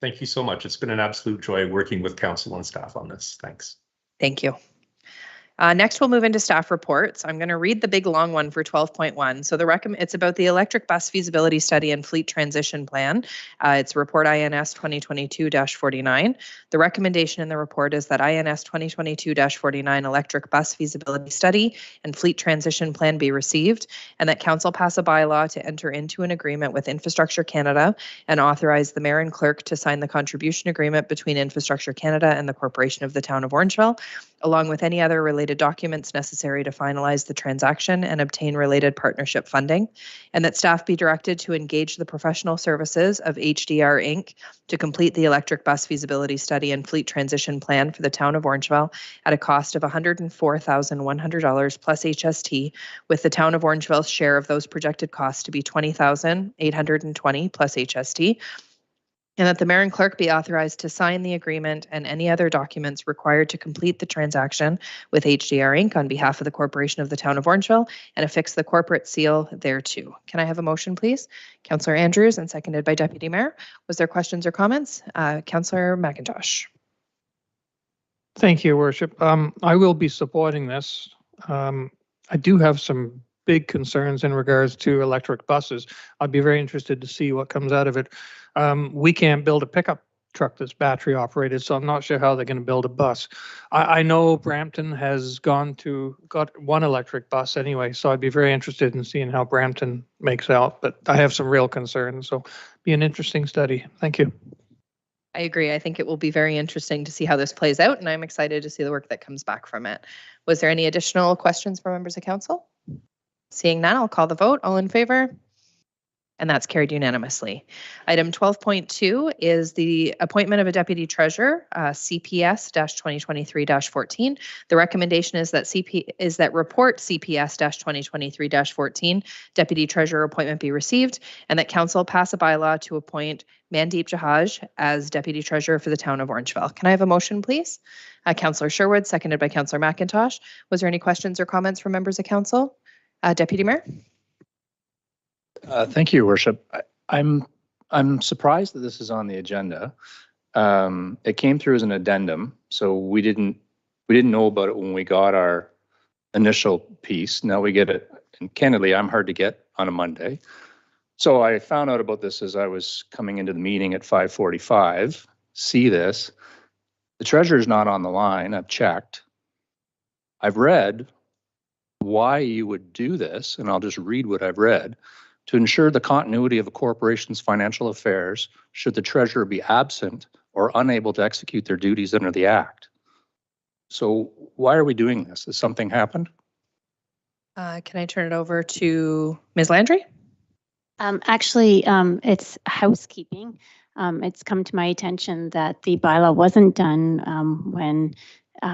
Thank you so much. It's been an absolute joy working with council and staff on this. Thanks. Thank you. Next, we'll move into staff reports. I'm going to read the big long one for 12.1. So it's about the electric bus feasibility study and fleet transition plan. It's report INS 2022-49. The recommendation in the report is that INS 2022-49 electric bus feasibility study and fleet transition plan be received, and that council pass a bylaw to enter into an agreement with Infrastructure Canada and authorize the mayor and clerk to sign the contribution agreement between Infrastructure Canada and the Corporation of the Town of Orangeville, along with any other related documents necessary to finalize the transaction and obtain related partnership funding, and that staff be directed to engage the professional services of HDR Inc. to complete the electric bus feasibility study and fleet transition plan for the Town of Orangeville at a cost of $104,100 plus HST, with the Town of Orangeville's share of those projected costs to be $20,820 plus HST, and that the mayor and clerk be authorized to sign the agreement and any other documents required to complete the transaction with HDR Inc. on behalf of the Corporation of the Town of Orangeville and affix the corporate seal thereto. Can I have a motion, please? Councillor Andrews, and seconded by Deputy Mayor. Was there questions or comments? Councillor McIntosh. Thank you, Worship. I will be supporting this. I do have some big concerns in regards to electric buses. I'd be very interested to see what comes out of it. We can't build a pickup truck that's battery operated, so I'm not sure how they're going to build a bus. I know Brampton has got one electric bus anyway, so I'd be very interested in seeing how Brampton makes out, but I have some real concerns, so be an interesting study. Thank you. I agree. I think it will be very interesting to see how this plays out, and I'm excited to see the work that comes back from it. Was there any additional questions from members of council? Seeing none, I'll call the vote. All in favor? And that's carried unanimously. Item 12.2 is the appointment of a deputy treasurer, CPS-2023-14. The recommendation is that report CPS-2023-14 deputy treasurer appointment be received, and that council pass a bylaw to appoint Mandeep Jahaj as deputy treasurer for the Town of Orangeville. Can I have a motion, please? Councillor Sherwood, seconded by Councillor McIntosh. Was there any questions or comments from members of council? Deputy Mayor? Thank you, Your Worship. I'm surprised that this is on the agenda. It came through as an addendum, so we didn't know about it when we got our initial piece. Now we get it, and candidly, I'm hard to get on a Monday. So I found out about this as I was coming into the meeting at 5:45. See this. The treasurer's not on the line. I've checked. I've read why you would do this, and I'll just read what I've read. To ensure the continuity of a corporation's financial affairs, should the treasurer be absent or unable to execute their duties under the Act. So why are we doing this? Has something happened? Can I turn it over to Ms. Landry? Actually, it's housekeeping. It's come to my attention that the bylaw wasn't done when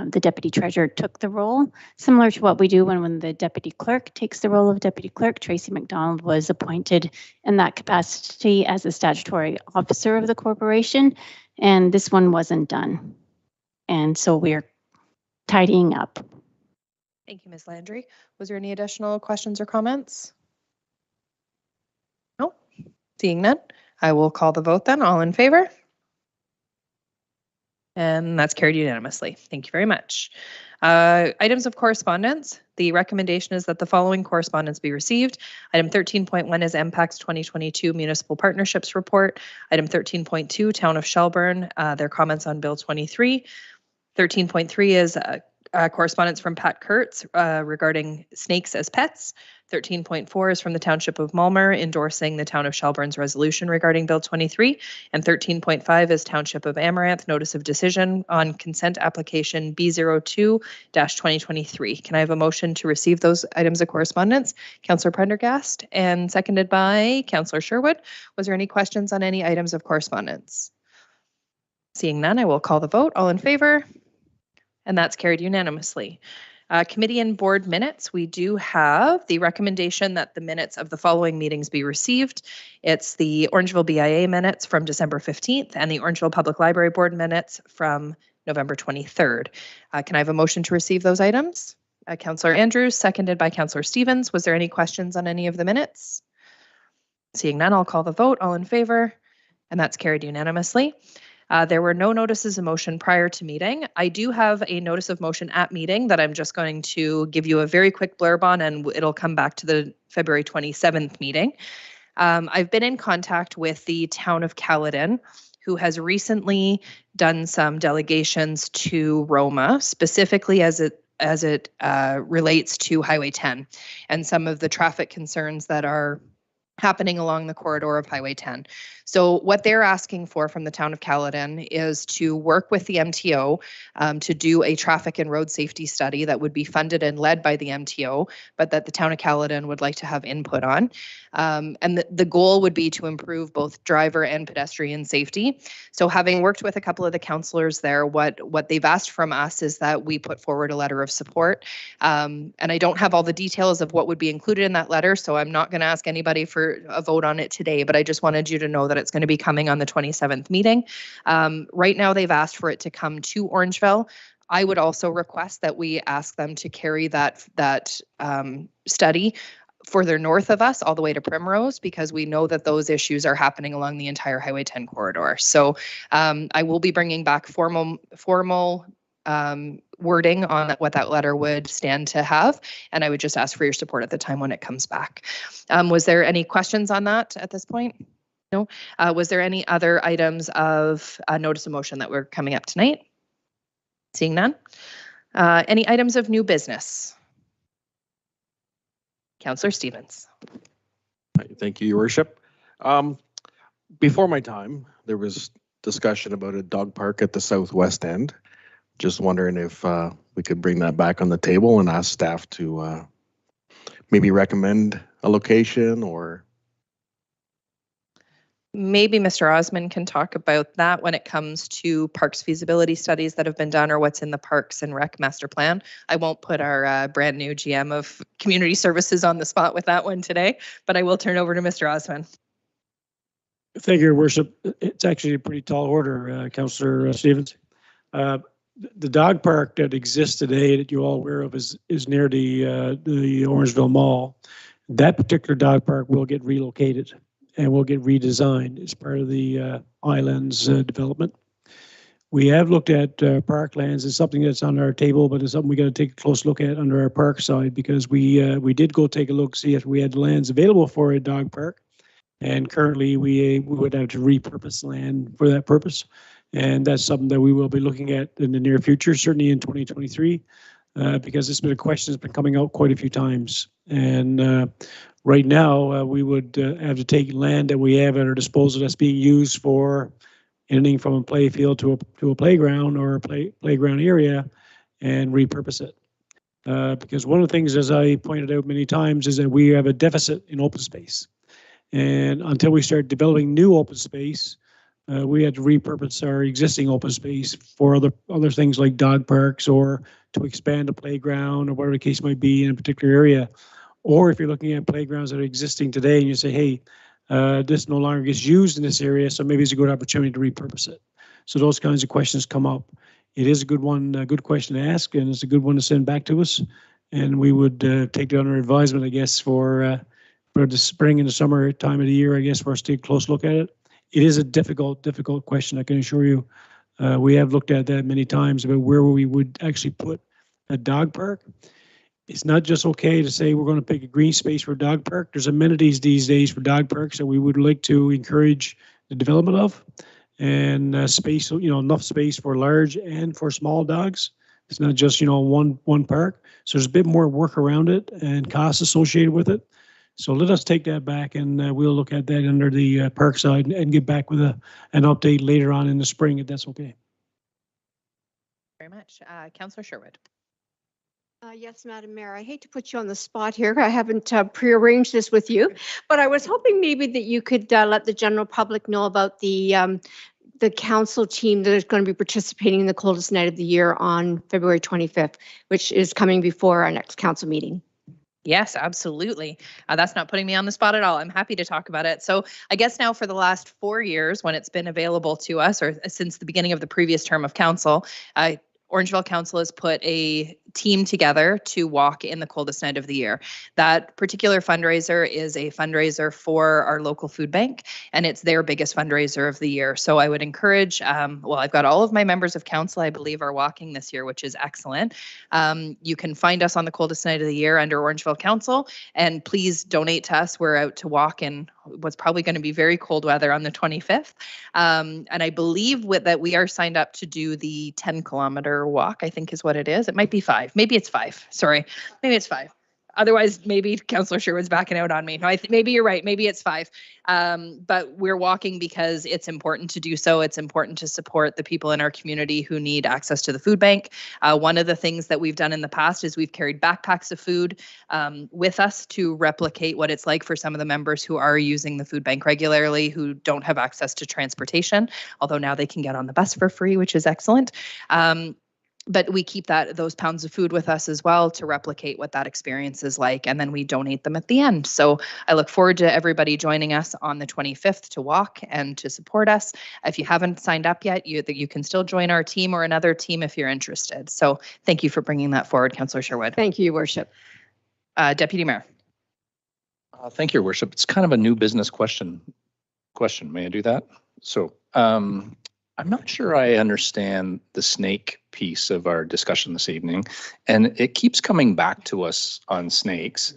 the deputy treasurer took the role, similar to what we do when the deputy clerk takes the role of deputy clerk. Tracy McDonald was appointed in that capacity as a statutory officer of the corporation, and this one wasn't done. And so we're tidying up. Thank you, Ms. Landry. Was there any additional questions or comments? No? Seeing none, I will call the vote then. All in favor? And that's carried unanimously. Thank you very much. Items of correspondence. The recommendation is that the following correspondence be received. Item 13.1 is MPAC's 2022 Municipal Partnerships Report. Item 13.2, Town of Shelburne, their comments on Bill 23. 13.3 is correspondence from Pat Kurtz regarding snakes as pets. 13.4 is from the Township of Mulmer endorsing the Town of Shelburne's resolution regarding Bill 23. And 13.5 is Township of Amaranth notice of decision on consent application B02-2023. Can I have a motion to receive those items of correspondence? Councillor Prendergast and seconded by Councillor Sherwood. Was there any questions on any items of correspondence? Seeing none, I will call the vote. All in favor? And that's carried unanimously. Committee and board minutes, we do have the recommendation that the minutes of the following meetings be received. It's the Orangeville BIA minutes from December 15th and the Orangeville Public Library Board minutes from November 23rd. Can I have a motion to receive those items? Councillor Andrews, seconded by Councillor Stevens. Was there any questions on any of the minutes? Seeing none, I'll call the vote. All in favor? And that's carried unanimously. There were no notices of motion prior to meeting. I do have a notice of motion at meeting that I'm just going to give you a very quick blurb on, and it'll come back to the February 27th meeting. I've been in contact with the Town of Caledon, who has recently done some delegations to Roma, specifically as it relates to Highway 10 and some of the traffic concerns that are happening along the corridor of Highway 10. So what they're asking for from the Town of Caledon is to work with the MTO to do a traffic and road safety study that would be funded and led by the MTO, but that the Town of Caledon would like to have input on. And the goal would be to improve both driver and pedestrian safety. So having worked with a couple of the councillors there, what they've asked from us is that we put forward a letter of support. And I don't have all the details of what would be included in that letter, so I'm not going to ask anybody for a vote on it today, but I just wanted you to know that it's going to be coming on the 27th meeting. Right now, they've asked for it to come to Orangeville. I would also request that we ask them to carry that study further north of us all the way to Primrose, because we know that those issues are happening along the entire Highway 10 corridor. So I will be bringing back formal wording on what that letter would stand to have, and I would just ask for your support at the time when it comes back. Was there any questions on that at this point? No. Was there any other items of notice of motion that were coming up tonight? Seeing none. Any items of new business? Councillor Stevens. Thank you, Your Worship. Before my time, there was discussion about a dog park at the southwest end. Just wondering if we could bring that back on the table and ask staff to maybe recommend a location, or maybe Mr. Osmond can talk about that when it comes to parks feasibility studies that have been done or what's in the Parks and Rec master plan. I won't put our brand new GM of Community Services on the spot with that one today, but I will turn over to Mr. Osmond. Thank you, Your Worship. It's actually a pretty tall order, Councillor Stevens. The dog park that exists today that you're all aware of is near the Orangeville Mall. That particular dog park will get relocated and will get redesigned as part of the Islands development. We have looked at parklands. It's something that's on our table, but it's something we got to take a close look at under our park side, because we did go take a look, see if we had lands available for a dog park. And currently we would have to repurpose land for that purpose. And that's something that we will be looking at in the near future, certainly in 2023, because it's been a question that's been coming out quite a few times. And right now, we would have to take land that we have at our disposal that's being used for anything from a play field to a playground or a playground area and repurpose it. Because one of the things, as I pointed out many times, is that we have a deficit in open space. And until we start developing new open space, we had to repurpose our existing open space for other things like dog parks, or to expand a playground, or whatever the case might be in a particular area. Or if you're looking at playgrounds that are existing today and you say, hey, this no longer gets used in this area, so maybe it's a good opportunity to repurpose it. So those kinds of questions come up. It is a good question to ask, and it's a good one to send back to us. And we would take it under advisement, I guess, for the spring and the summer time of the year, I guess, for us to take a close look at it. It is a difficult question, I can assure you. We have looked at that many times about where we would actually put a dog park. It's not just okay to say we're going to pick a green space for a dog park. There's amenities these days for dog parks that we would like to encourage the development of, and space, enough space for large and for small dogs. It's not just, one park. So there's a bit more work around it and costs associated with it. So let us take that back, and we'll look at that under the park side and get back with an update later on in the spring, if that's okay. Very much. Councillor Sherwood. Yes, Madam Mayor, I hate to put you on the spot here. I haven't prearranged this with you, but I was hoping maybe that you could let the general public know about the council team that is going to be participating in the coldest night of the year on February 25th, which is coming before our next council meeting. Yes, absolutely. That's not putting me on the spot at all. I'm happy to talk about it. So I guess now for the last 4 years, when it's been available to us, or since the beginning of the previous term of council, Orangeville Council has put a team together to walk in the coldest night of the year. That particular fundraiser is a fundraiser for our local food bank, and it's their biggest fundraiser of the year. So I would encourage, I've got all of my members of council, I believe, are walking this year, which is excellent. You can find us on the coldest night of the year under Orangeville Council, and please donate to us. We're out to walk in what's probably going to be very cold weather on the 25th. And I believe that we are signed up to do the 10-kilometer walk, I think is what it is. It might be 5. Maybe it's 5. Sorry. Maybe it's 5. Otherwise, maybe Councillor Sherwood's backing out on me. No, maybe you're right. Maybe it's 5. But we're walking because it's important to do so. It's important to support the people in our community who need access to the food bank. One of the things that we've done in the past is we've carried backpacks of food with us to replicate what it's like for some of the members who are using the food bank regularly, who don't have access to transportation, although now they can get on the bus for free, which is excellent. But we keep those pounds of food with us as well to replicate what that experience is like, and then we donate them at the end. So I look forward to everybody joining us on the 25th to walk and to support us. If you haven't signed up yet, you can still join our team or another team if you're interested. So thank you for bringing that forward, Councillor Sherwood. Thank you, Your Worship. Deputy Mayor. Thank you, Your Worship. It's kind of a new business question. May I do that? So I'm not sure I understand the snake piece of our discussion this evening, and it keeps coming back to us on snakes.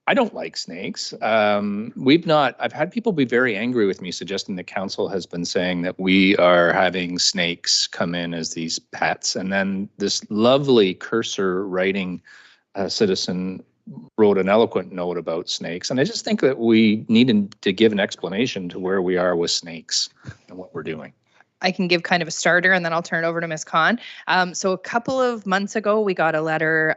I don't like snakes. I've had people be very angry with me suggesting the council has been saying that we are having snakes come in as these pets, and then this lovely cursor writing citizen wrote an eloquent note about snakes. And I just think that we need to give an explanation to where we are with snakes and what we're doing. I can give kind of a starter, and then I'll turn it over to Ms. Khan. So a couple of months ago, we got a letter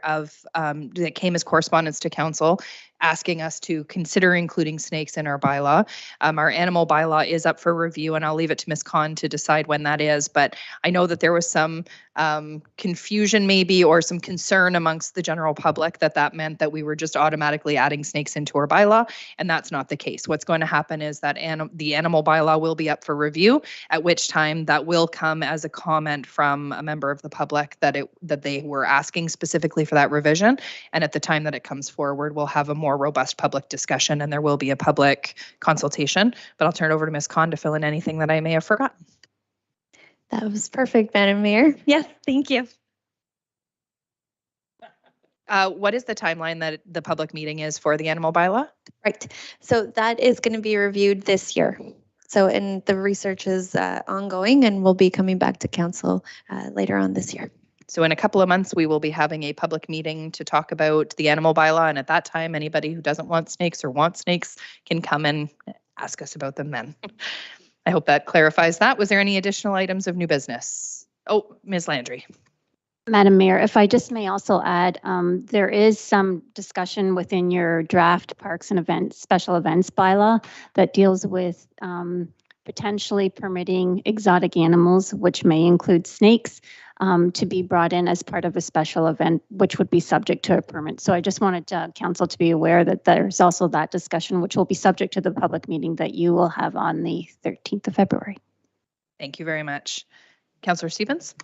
that came as correspondence to council asking us to consider including snakes in our bylaw. Our animal bylaw is up for review, and I'll leave it to Ms. Khan to decide when that is. But I know that there was some confusion maybe, or some concern amongst the general public that meant that we were just automatically adding snakes into our bylaw, and that's not the case. What's going to happen is that the animal bylaw will be up for review, at which time that will come as a comment from a member of the public that they were asking specifically for that revision. And at the time that it comes forward, we'll have a more robust public discussion, and there will be a public consultation. But I'll turn it over to Ms. Khan to fill in anything that I may have forgotten. That was perfect, Madam Mayor. Yes, thank you. What is the timeline that the public meeting is for the animal bylaw? Right. So that is going to be reviewed this year. So, and the research is ongoing, and we'll be coming back to council later on this year. So in a couple of months, we will be having a public meeting to talk about the animal bylaw. And at that time, anybody who doesn't want snakes or wants snakes can come and ask us about them then. I hope that clarifies that. Was there any additional items of new business? Oh, Ms. Landry. Madam Mayor, if I just may also add, there is some discussion within your draft Parks and Events, Special Events bylaw that deals with potentially permitting exotic animals, which may include snakes, to be brought in as part of a special event, which would be subject to a permit. So I just wanted council to be aware that there's also that discussion, which will be subject to the public meeting that you will have on the 13th of February. Thank you very much. Councillor Stevens?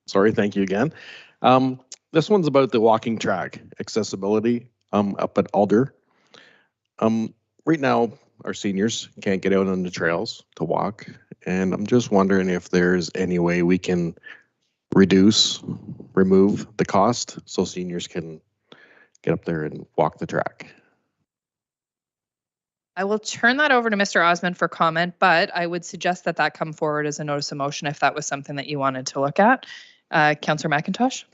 Sorry, thank you again. This one's about the walking track accessibility up at Alder. Right now, our seniors can't get out on the trails to walk. And I'm just wondering if there's any way we can remove the cost so seniors can get up there and walk the track. I will turn that over to Mr. Osmond for comment, but I would suggest that that come forward as a notice of motion if that was something that you wanted to look at. Councillor McIntosh?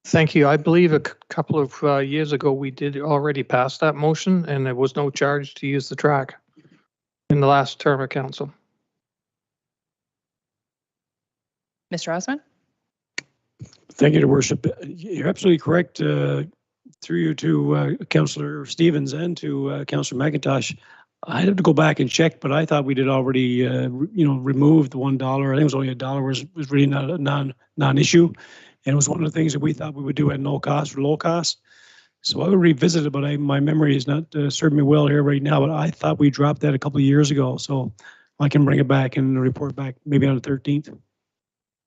Thank you. I believe a couple of years ago, we did already pass that motion and there was no charge to use the track in the last term of council. Mr. Osmond? Thank you, Your Worship. You're absolutely correct. Through you to Councillor Stevens and to Councillor McIntosh. I'd have to go back and check, but I thought we did already, remove the $1. I think it was only $1 was really not a non-issue. And it was one of the things that we thought we would do at no cost or low cost. So I would revisit it, but my memory is not serving me well here right now, but I thought we dropped that a couple of years ago. So I can bring it back and report back maybe on the 13th.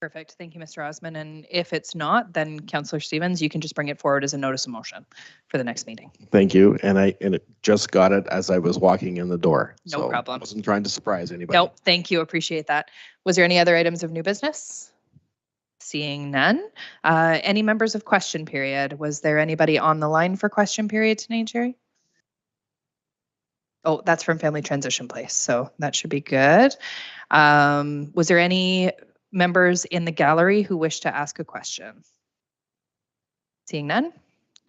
Perfect. Thank you, Mr. Osmond. And if it's not, then Councillor Stevens, you can just bring it forward as a notice of motion for the next meeting. Thank you. And it just got it as I was walking in the door. No problem. I wasn't trying to surprise anybody. Nope. Thank you. Appreciate that. Was there any other items of new business? Seeing none. Any members of question period? Was there anybody on the line for question period tonight, Jerry? Oh, that's from Family Transition Place. So that should be good. Was there any members in the gallery who wish to ask a question? Seeing none.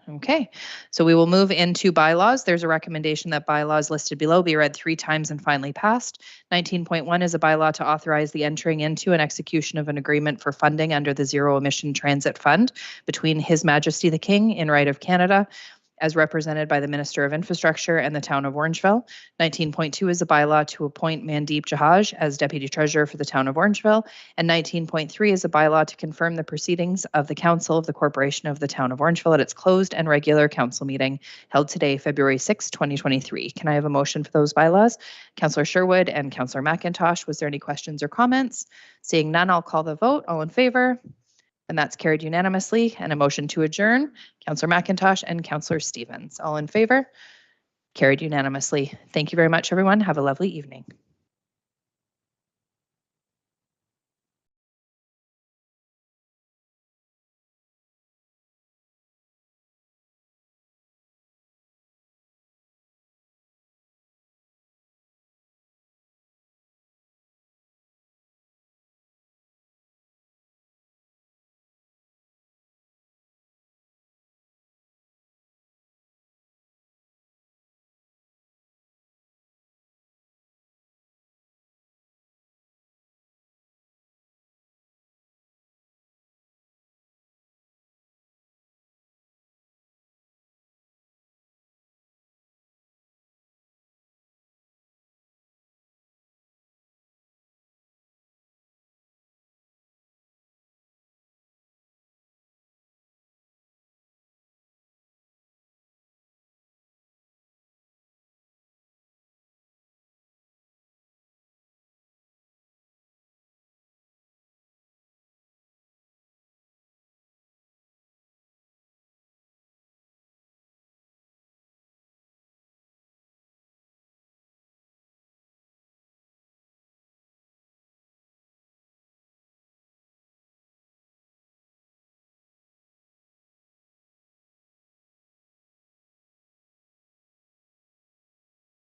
Okay, so we will move into bylaws. There's a recommendation that bylaws listed below be read 3 times and finally passed. 19.1 is a bylaw to authorize the entering into and execution of an agreement for funding under the Zero Emission Transit Fund between His Majesty the King in right of Canada, as represented by the Minister of Infrastructure and the Town of Orangeville. 19.2 is a bylaw to appoint Mandeep Jahaj as Deputy Treasurer for the Town of Orangeville. And 19.3 is a bylaw to confirm the proceedings of the Council of the Corporation of the Town of Orangeville at its closed and regular council meeting held today, February 6, 2023. Can I have a motion for those bylaws? Councillor Sherwood and Councillor McIntosh, was there any questions or comments? Seeing none, I'll call the vote. All in favor? And that's carried unanimously. And a motion to adjourn, Councillor McIntosh and Councillor Stevens. All in favor? Carried unanimously. Thank you very much, everyone. Have a lovely evening.